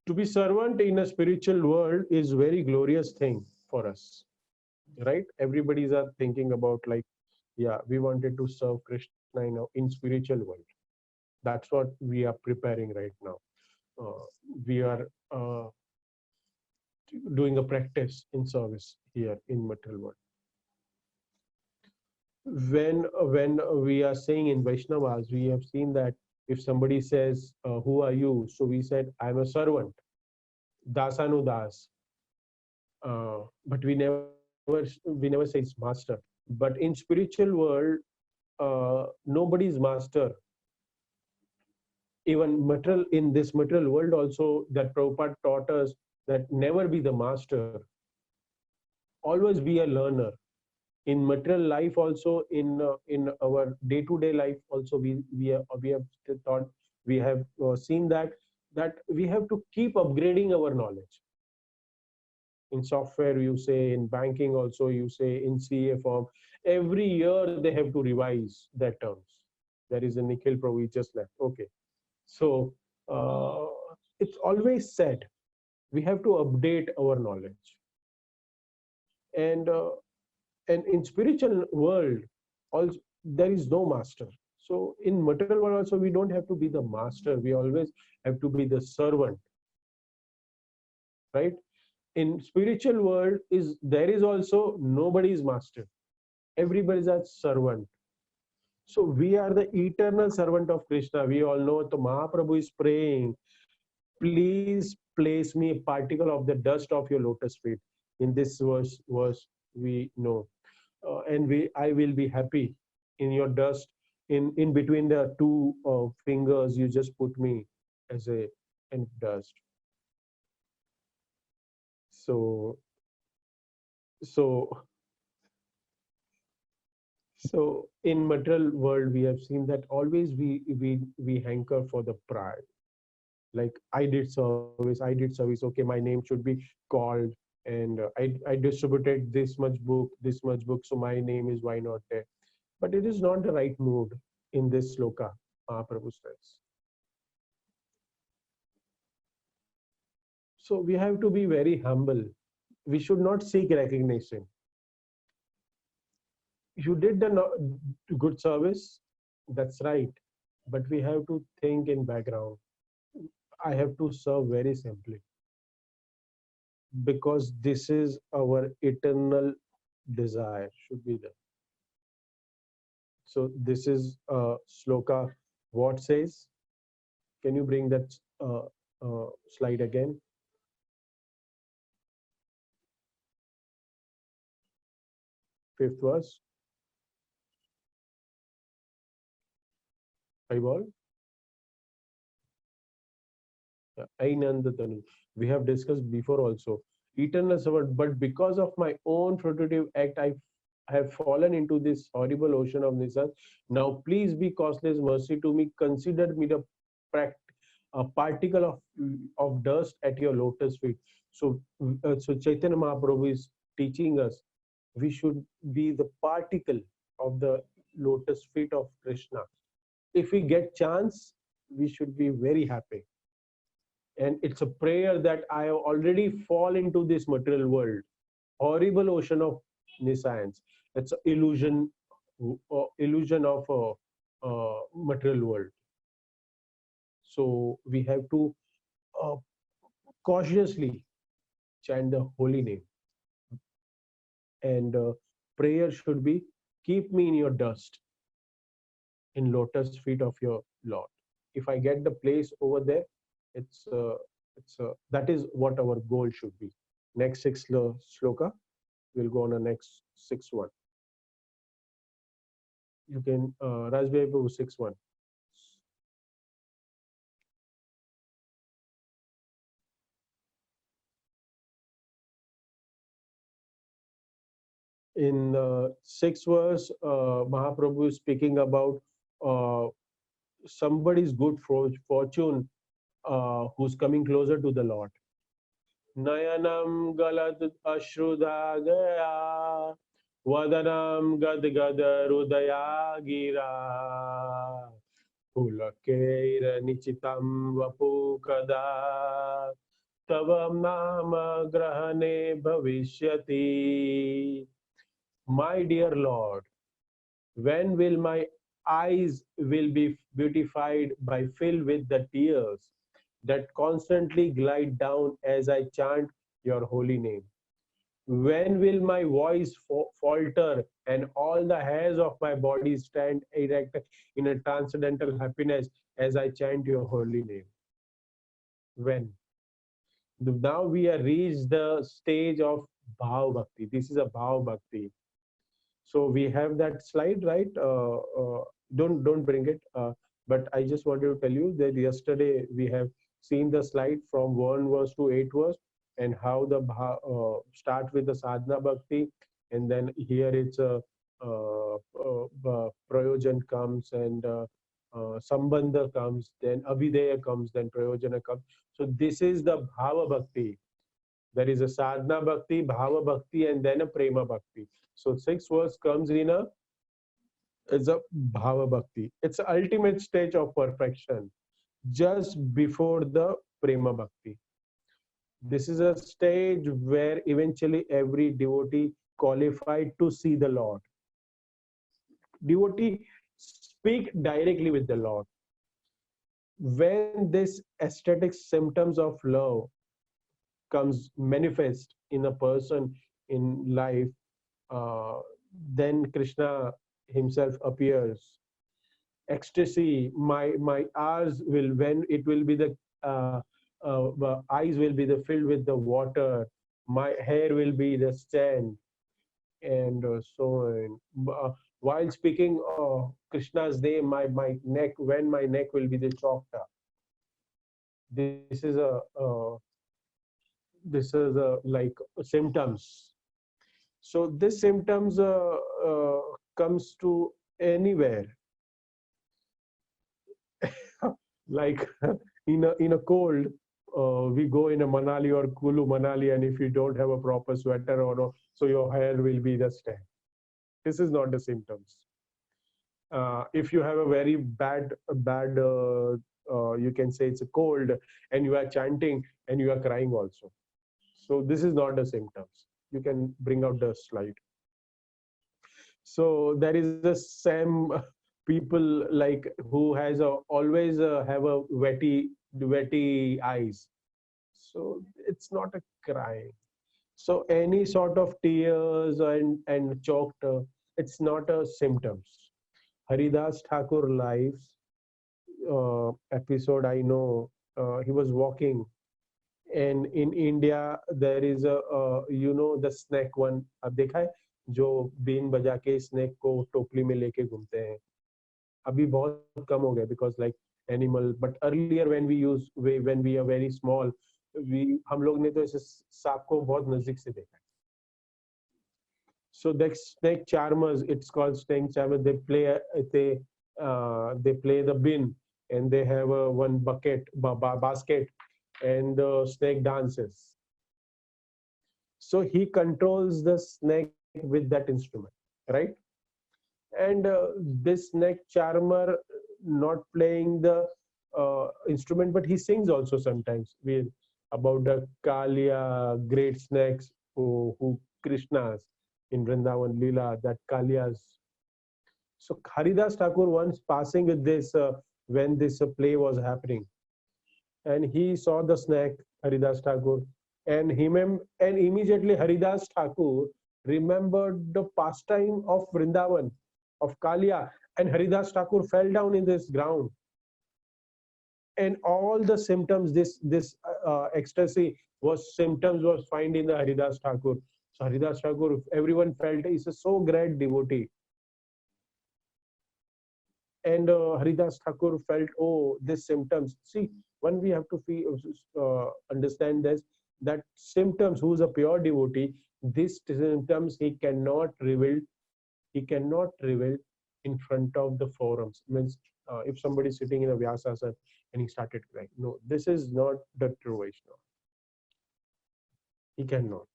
to be servant in a spiritual world is very glorious thing for us, right? Everybody's are thinking about, like, yeah, we wanted to serve Krishna in spiritual world. That's what we are preparing right now. We are doing a practice in service here in material world. When we are saying in Vaishnavas, we have seen that if somebody says, who are you? So we said, I'm a servant, dasanudas. But we never say it's master. But in spiritual world, nobody's master. Even material, in this material world also, that Prabhupada taught us that never be the master, always be a learner. in material life also, in our day to day life also, we have thought, we have seen that we have to keep upgrading our knowledge. In software you say, in banking also you say, in CA form, every year they have to revise their terms. There is a Nikhil Prabhu, he just left. Okay. So uh, it's always said we have to update our knowledge. And in spiritual world also, there is no master. So in material world also, we don't have to be the master, we always have to be the servant, right? In spiritual world, is there is also nobody is master, everybody is a servant. So we are the eternal servant of Krishna. We all know. So Mahaprabhu is praying, please place me a particle of the dust of your lotus feet. In this verse we know, and I will be happy in your dust. In between the two fingers, you just put me as a in dust. So so so in material world, we have seen that always we hanker for the pride. Like, I did service, okay, my name should be called, and I distributed this much book, so my name is why not there. But it is not the right mood in this sloka. Mahaprabhu says, so we have to be very humble. We should not seek recognition. You did the good service, that's right, but we have to think in background. I have to serve very simply, because this is our eternal desire should be there. So this is sloka. What says? Can you bring that slide again? Fifth verse. Eyeball. Ainandatanu. We have discussed before also. Eternal servant, but because of my own fruitive act, I have fallen into this horrible ocean of Nissan. Now, please be causeless mercy to me. Consider me the a particle of dust at your lotus feet. So, so Chaitanya Mahaprabhu is teaching us we should be the particle of the lotus feet of Krishna. If we get chance, we should be very happy. And it's a prayer that I have already fall into this material world, horrible ocean of nescience. It's an illusion of a material world. So we have to uh, cautiously chant the holy name, and prayer should be, keep me in your dust, in lotus feet of your Lord. If I get the place over there, that is what our goal should be. Next six sloka, we'll go on the next sixth one. You can Rajbhai Prabhu, sixth one. In sixth verse, Mahaprabhu is speaking about uh, somebody's good fortune who's coming closer to the Lord. Nayanam galat ashruda gaya, vadanam gad gad rudaya gira, pulakeira nichitam vapu kada, tavam nama grahane bhavishyati. My dear Lord, when will my eyes will be beautified by filled with the tears that constantly glide down as I chant your holy name? When will my voice falter and all the hairs of my body stand erect in a transcendental happiness as I chant your holy name? When? Now we have reached the stage of Bhav Bhakti. This is a Bhav Bhakti. So we have that slide, right? Don't bring it. But I just wanted to tell you that yesterday we have seen the slide from 1 verse to 8 verse, and how the start with the sadhana bhakti, and then here it's a prayojan comes, and sambandha comes, then abhideya comes, then prayojana comes. So this is the bhava bhakti. There is a sadhana bhakti, bhava bhakti, and then a prema bhakti. So six verse comes in a is a bhava bhakti. It's the ultimate stage of perfection, just before the prema bhakti. This is a stage where eventually every devotee qualified to see the Lord. Devotee speak directly with the Lord. When this aesthetic symptoms of love comes manifest in a person in life, uh, then Krishna himself appears. Ecstasy, my eyes will, when it will be the eyes will be the filled with the water, my hair will be the sand, and so on. While speaking Krishna's name, my neck, when my neck will be the chokta. This is a like symptoms. So this symptoms comes to anywhere, like in a cold. We go in a Manali or Kulu Manali, and if you don't have a proper sweater or no, so your hair will be the stand. This is not the symptoms. If you have a very bad, you can say it's a cold, and you are chanting and you are crying also. So this is not the symptoms. You can bring out the slide. So there is a some people like who has always have a wetty eyes. So it's not a crying. So any sort of tears and choked, it's not a symptoms. Haridas Thakur lives episode, I know. He was walking, and in India there is a the snake one. अब देखा है जो been बजा के snake को टोपली में लेके घूमते हैं. अभी बहुत कम हो गया because like animal, but earlier when we are very small, we हम लोग ने तो ऐसे सांप को बहुत नजदीक से देखा है. So the snake charmers, it's called snake charmers. They play the bin, and they have one bucket basket, and the snake dances. So he controls the snake with that instrument, right? And this snake charmer not playing the instrument, but he sings also sometimes with about the Kalia great snakes who Krishnas in Vrindavan Leela, that Kalias. So Haridas Thakur once passing with this when this play was happening, and he saw the snake Haridas Thakur, and and immediately Haridas Thakur remembered the pastime of Vrindavan, of Kalia, and Haridas Thakur fell down in this ground, and all the symptoms, this ecstasy was symptoms was found in the Haridas Thakur. So Haridas Thakur, everyone felt he's a so great devotee. And Haridas Thakur felt, oh, these symptoms. See, when we have to understand this, that symptoms, who is a pure devotee, these symptoms he cannot reveal in front of the forums. Means if somebody is sitting in a Vyasasana and he started crying, no, this is not the true Vaishnava. He cannot.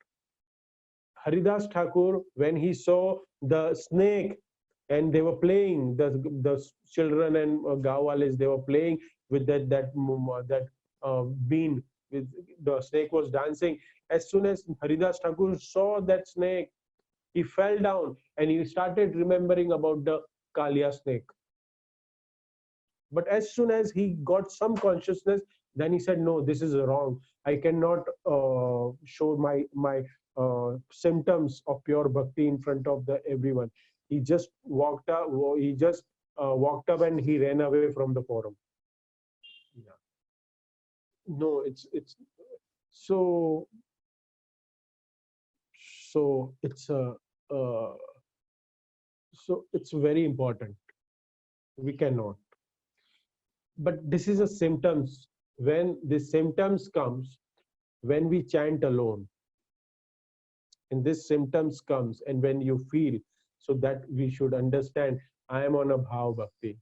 Haridas Thakur, when he saw the snake and they were playing, the children and gawales, they were playing with that bean, with the snake was dancing. As soon as Haridas Thakur saw that snake, he fell down and he started remembering about the Kalia snake. But as soon as he got some consciousness, then he said, no, this is wrong. I cannot show my symptoms of pure bhakti in front of the everyone. He just walked up. He just walked up and he ran away from the forum. Yeah. No, it's so so it's uh, so it's very important. We cannot. But this is a symptoms. When the symptoms comes, when we chant alone, and this symptoms comes, and when you feel, so that we should understand I am on a bhav bhakti.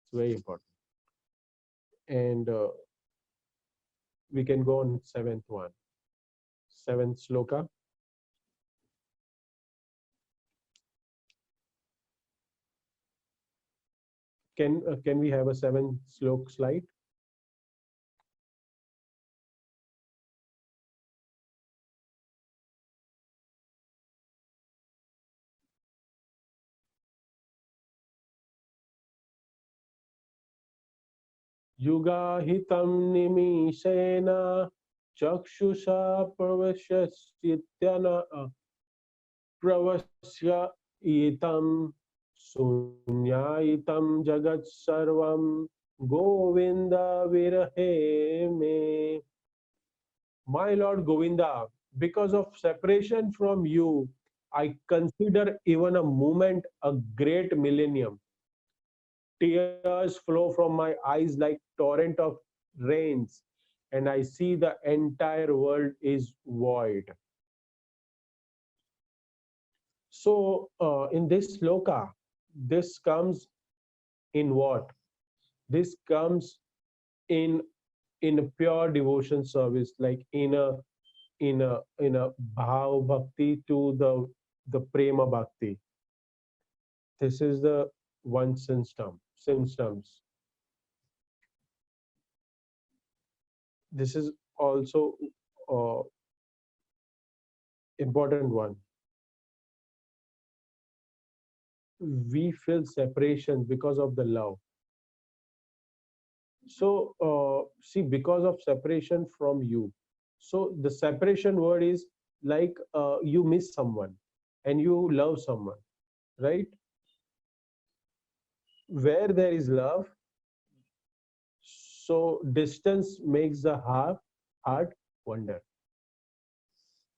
It's very important. And we can go on seventh one, seventh sloka. Can we have a seventh slok slide? युगाहितं निमिषेण चक्षुषा प्रवश्यत्यन प्रवश्ययितं शून्यायितं जगत्सर्वं गोविन्द विरहे मे. My Lord Govinda, because of separation from you, I consider even a moment a great millennium. Tears flow from my eyes like torrent of rains, and I see the entire world is void. So, in this sloka, this comes in what? This comes in a pure devotion service, like in a bhav bhakti to the prema bhakti. This is the one symptoms. This is also uh, important one. We feel separation because of the love. So see, because of separation from you. So the separation word is like you miss someone and you love someone, right? Where there is love, so distance makes the heart wonder.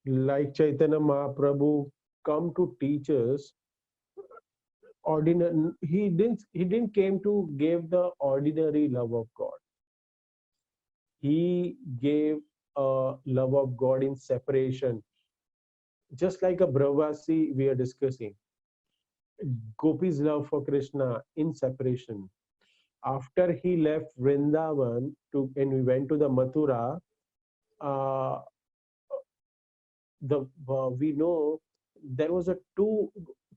Like Chaitanya Mahaprabhu come to teach us ordinary. He didn't came to give the ordinary love of God. He gave a love of God in separation, just like a Brahvasi we are discussing. Gopi's love for Krishna in separation. After he left Vrindavan to and we went to the Mathura, uh, the we know there was a two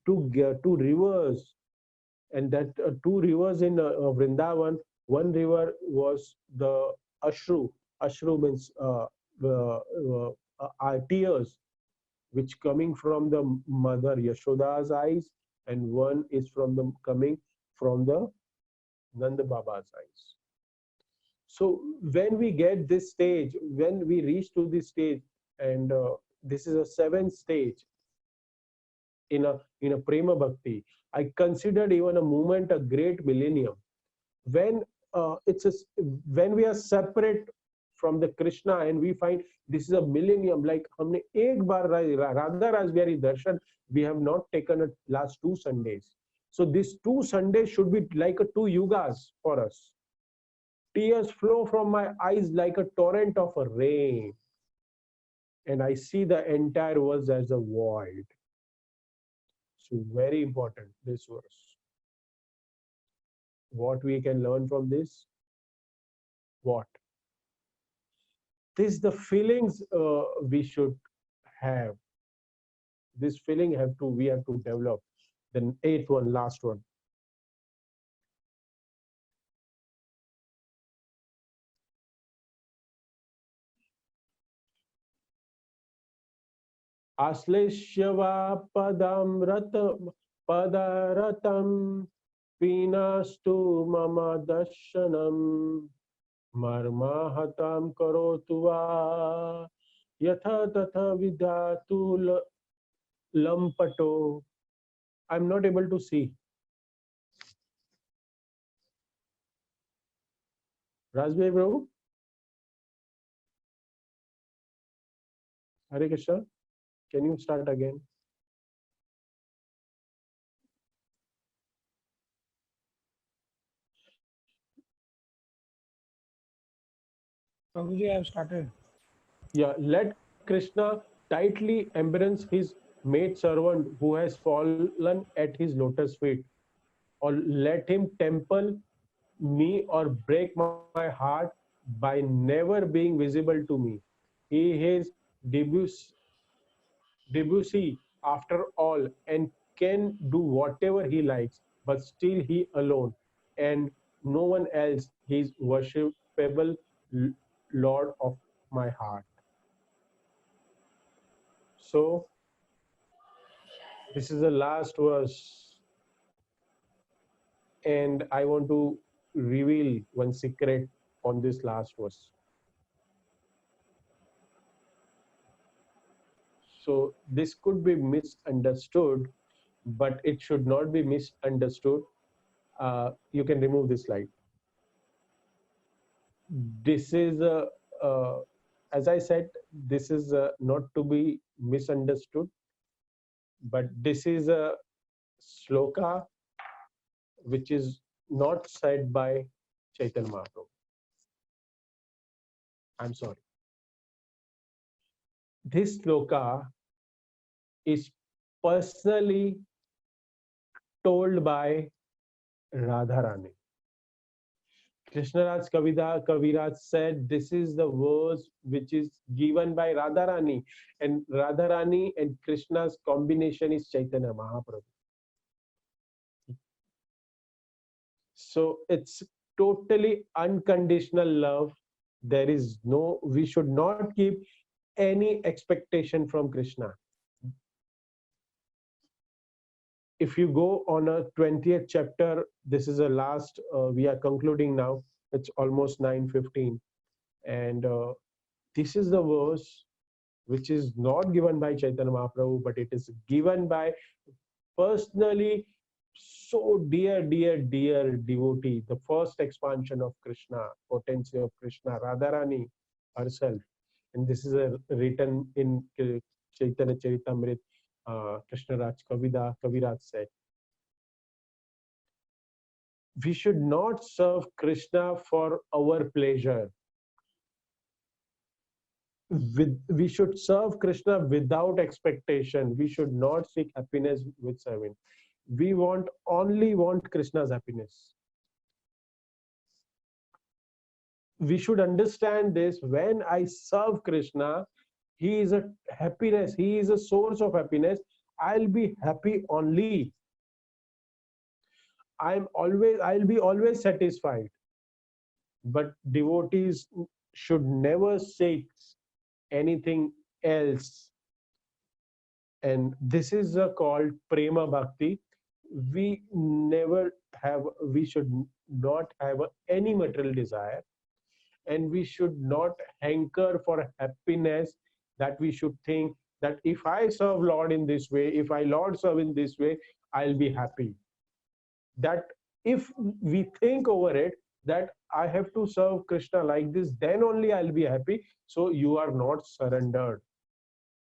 rivers, and that two rivers in Vrindavan. One river was the Ashru. Ashru means tears, which coming from the mother Yashoda's eyes, and one is from the coming from the Nanda Baba's eyes. So when we get this stage, when we reach to this stage, and this is a seventh stage in a prema bhakti, I considered even a moment a great millennium. When it's a, when we are separate from the Krishna and we find this is a millennium, like हमने एक बार राधा रासबिहारी दर्शन we have not taken it last 2 Sundays. So these 2 Sundays should be like a 2 yugas for us. Tears flow from my eyes like a torrent of a rain, and I see the entire world as a void. So very important this verse. What we can learn from this? What? This the feelings we should have. This feeling have to we have to develop. The eighth one, last one. Asleshya padaratam pinastu mama darshanam marmahatam karotu va yatha tatha vidatu lampato. I'm not able to see. Rajbhai Prabhu, Hare Krishna, can you start again? Prabhuji, I have started. Yeah, let Krishna tightly embrace his maid servant who has fallen at his lotus feet, or let him temple me or break my heart by never being visible to me. He is Debussy, Debussy after all, and can do whatever he likes, but still he alone and no one else. He is worshipable Lord of my heart. So this is the last verse, and I want to reveal one secret on this last verse. So this could be misunderstood, but it should not be misunderstood. You can remove this slide. This is uh, as I said, this is not to be misunderstood, but this is a sloka which is not said by Chaitanya Mahaprabhu. I'm sorry. This sloka is personally told by Radharani. Krishnaraj Kaviraj said this is the verse which is given by Radharani, and Radharani and Krishna's combination is Chaitanya Mahaprabhu. So it's totally unconditional love. There is no, we should not keep any expectation from Krishna. If you go on a 20th chapter, this is a last, we are concluding now. It's almost 9:15. And this is the verse which is not given by Chaitanya Mahaprabhu, but it is given by personally so dear devotee, the first expansion of Krishna, potency of Krishna, Radharani herself. And this is written in Chaitanya Charitamrita. Krishna Raj Kaviraj said, we should not serve Krishna for our pleasure. We should serve Krishna without expectation. We should not seek happiness with serving. We only want Krishna's happiness. We should understand this. When I serve Krishna, he is a happiness, he is a source of happiness. I'll be happy only. I'll be always satisfied. But devotees should never seek anything else. And this is called prema bhakti. We should not have any material desire, and we should not hanker for happiness, that we should think that if I serve Lord in this way, if I Lord serve in this way, I'll be happy. That if we think over it, that I have to serve Krishna like this, then only I'll be happy, so you are not surrendered.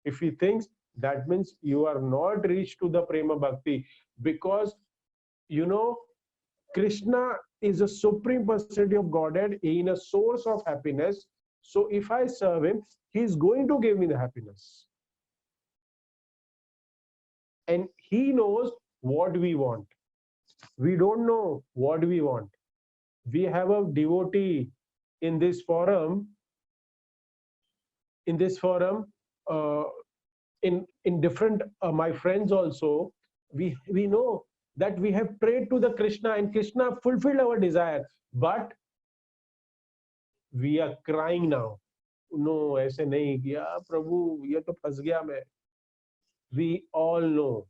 If he thinks, that means you are not reached to the prema bhakti, because you know Krishna is a supreme personality of Godhead in a source of happiness. So if I serve him, he is going to give me the happiness. And he knows what we want. We don't know what we want. We have a devotee in this forum, in this forum, uh, in different my friends also, we know that we have prayed to the Krishna and Krishna fulfilled our desire, but we are crying now. No, ऐसे नहीं किया प्रभु, ये तो फंस गया मैं. We all know.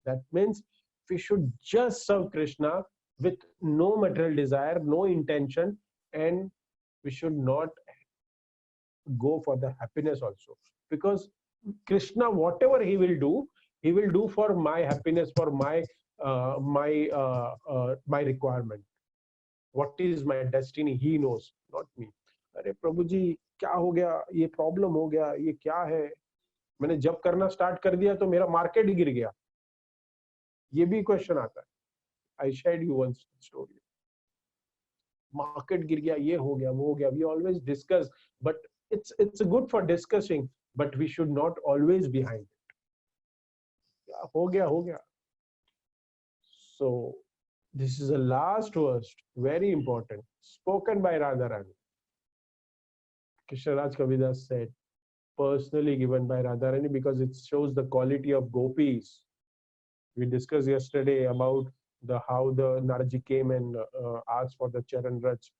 That means we should just serve Krishna with no material desire, no intention, and we should not go for the happiness also. Because Krishna, whatever he will do for my happiness, for my requirement. What is my destiny? He knows, not me. अरे प्रभु जी क्या हो गया, ये problem हो गया, ये क्या है, मैंने जब करना स्टार्ट कर दिया तो मेरा मार्केट ही गिर गया. ये भी क्वेश्चन आता है. I shared you one story. Market गिर गया, ये हो गया, वो हो गया. We always discuss, but it's good for discussing. but we should not always behind it. हो गया. So this is the last verse, very important, spoken by Radharani. Krishnaraj Kavidas said, personally given by Radharani, because it shows the quality of gopis. We discussed yesterday about the how the Naraji came and asked for the Charan Raj,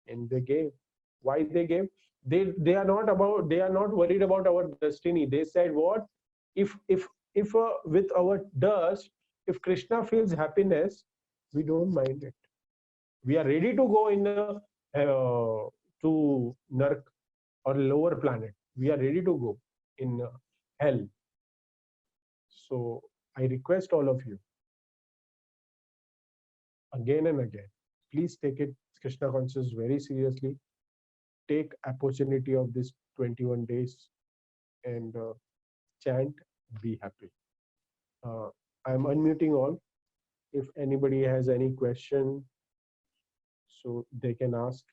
and they gave. Why they gave? They are not worried about our destiny. They said what if with our dust, if Krishna feels happiness, we don't mind it. We are ready to go in to Nark or lower planet. We are ready to go in hell. So I request all of you again and again, please take it Krishna conscious very seriously. Take opportunity of this 21 days and chant, be happy. I'm unmuting all. If anybody has any question, so they can ask.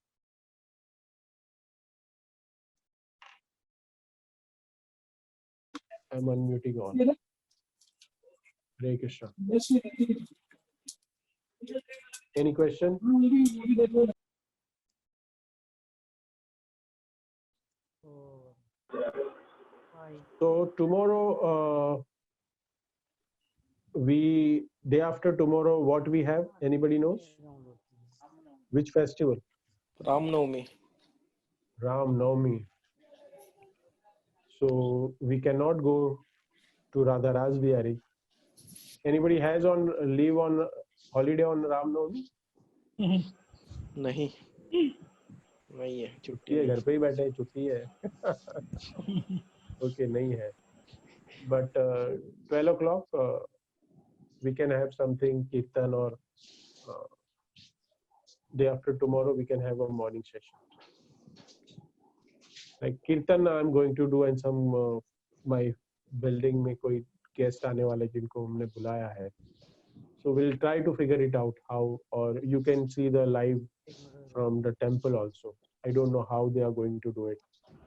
I'm unmuting all. Hare Krishna. Any question? So tomorrow, day after tomorrow, what we have? Anybody knows? Which festival? Ram Navami. Ram Navami. So we cannot go to Radha Rasbihari. Anybody has on leave on holiday on Ram Navami? नहीं नहीं है, छुट्टी है, घर पे ही बैठे हैं, छुट्टी है. Okay, नहीं है. But 12 o'clock we can have something kirtan, or day after tomorrow we can have a morning session. Like kirtan I'm going to do, and some my building में कोई guest आने वाले जिनको हमने बुलाया है. So we'll try to figure it out how, or you can see the live from the temple also. I don't know how they are going to do it,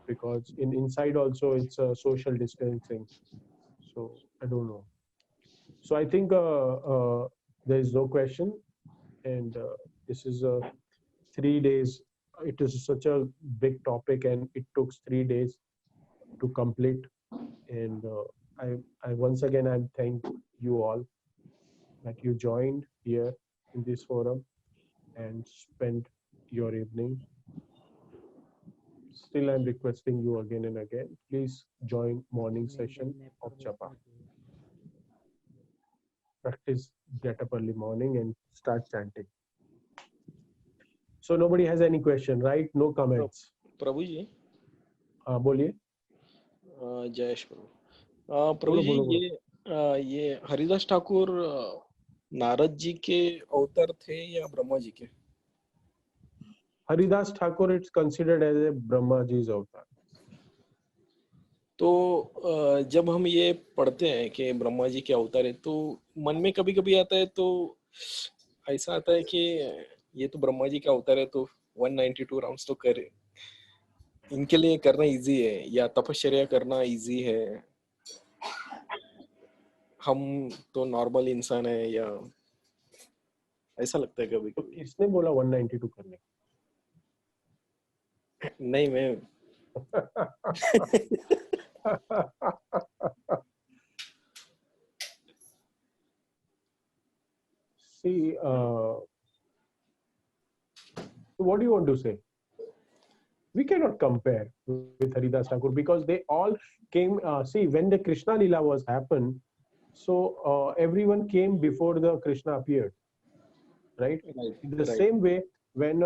because inside also it's a social distancing. So I don't know. So I think there is no question, and this is 3 days. It is such a big topic, and it took 3 days to complete. And I once again I thank you all that you joined here in this forum and spent your evening. Still, I'm requesting you again and again, please join morning session of Japa. Practice, get up early morning and start chanting. So nobody has any question, right? No comments. प्रभु जी, बोलिए. जयेश प्रभु. प्रभु जी, ये हरिदास ठाकुर नारद जी के अवतार थे या ब्रह्मा जी के? Haridas Thakur, it's considered as a Brahma ji's avatar. तो जब हम ये पढ़ते हैं कि ब्रह्मा जी के अवतार है, तो मन में कभी कभी आता है, तो ऐसा आता है कि ये तो ब्रह्मा जी का अवतार है, तो 192 राउंड्स तो करे, इनके लिए करना इजी है या तपश्चर्या करना इजी है? हम तो नॉर्मल इंसान है, या ऐसा लगता है कभी तो कभी? किसने बोला 192 करने? नहीं, मैं See, what do you want to say? We cannot compare with Haridas Thakur, because they all came. See, when the Krishna Lila was happened, so everyone came before the Krishna appeared, right? In the same way, when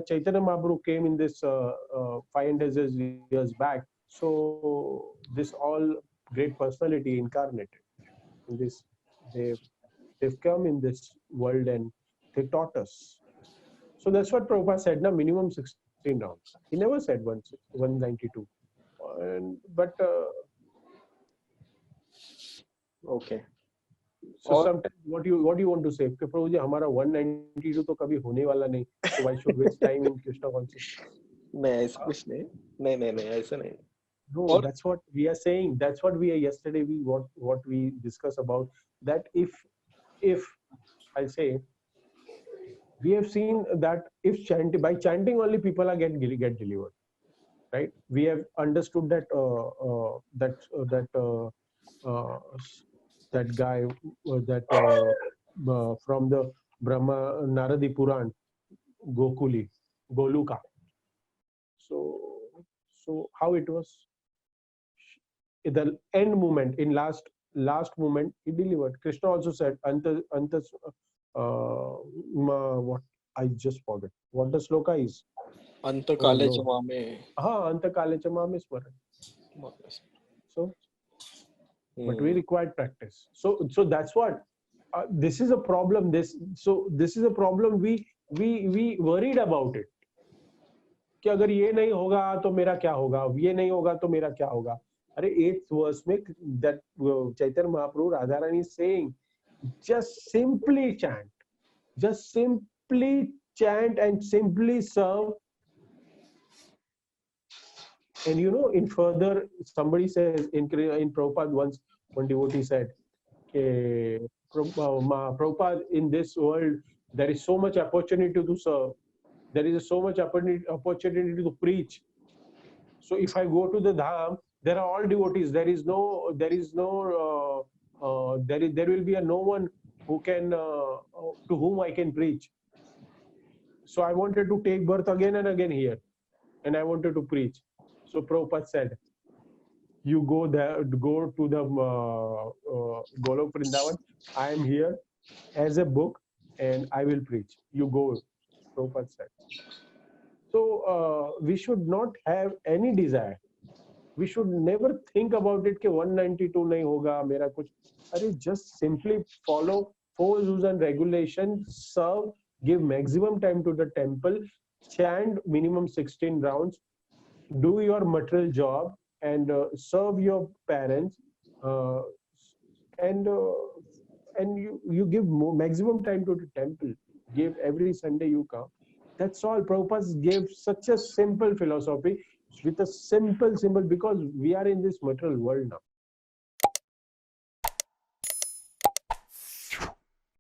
Chaitanya Mahaprabhu came in this 500 years back, so this all great personality incarnated in this. They've come in this world and they taught us. So that's what Prabhupada said, na, minimum 16 rounds. He never said 192. But okay. so sometimes what you want to say? कि प्रभु जी हमारा 192 तो कभी होने वाला नहीं. So why should waste time in Krishna consciousness? नहीं, ऐसा कुछ नहीं, नहीं नहीं नहीं, ऐसा नहीं. No, और that's what we are saying. That's what we are yesterday. What we discussed about that. If I say, we have seen that if chanting, by chanting only people are get delivered, right? We have understood that uh, that guy that from the Brahma Naradi Puran, Gokuli, Goluka. So how it was, the end moment, in last moment he delivered. Krishna also said anta what, I just forget what the sloka is. अंत Oh काले no. जमा में Anta kale cha mame smaran. So but we required practice. So that's what, this is a problem. This is a problem. We worried about it कि अगर ये नहीं होगा तो मेरा क्या होगा, ये नहीं होगा तो मेरा क्या होगा. अरे 8th verse में that Chaitanya Mahaprabhu Radharani is saying, just simply chant, just simply chant and simply serve. And in further, somebody says in Prabhupada once, one devotee said, Prabhupada, in this world there is so much opportunity to serve, there is so much opportunity to preach. So if I go to the dham, there are all devotees. There will be no one who can to whom I can preach. So I wanted to take birth again and again here, and I wanted to preach. So Prabhupada said, "You go there, go to the Golok Vrindavan. I am here as a book, and I will preach. You go." Prabhupada said. So we should not have any desire. We should never think about it कि 192 नहीं होगा मेरा कुछ. अरे just simply follow 4 rules and regulations, serve, give maximum time to the temple, chant minimum 16 rounds, do your material job, and serve your parents, uh, and you give maximum time to the temple. Give every Sunday you come. That's all. Prabhupada gave such a simple philosophy with a simple, because we are in this material world now.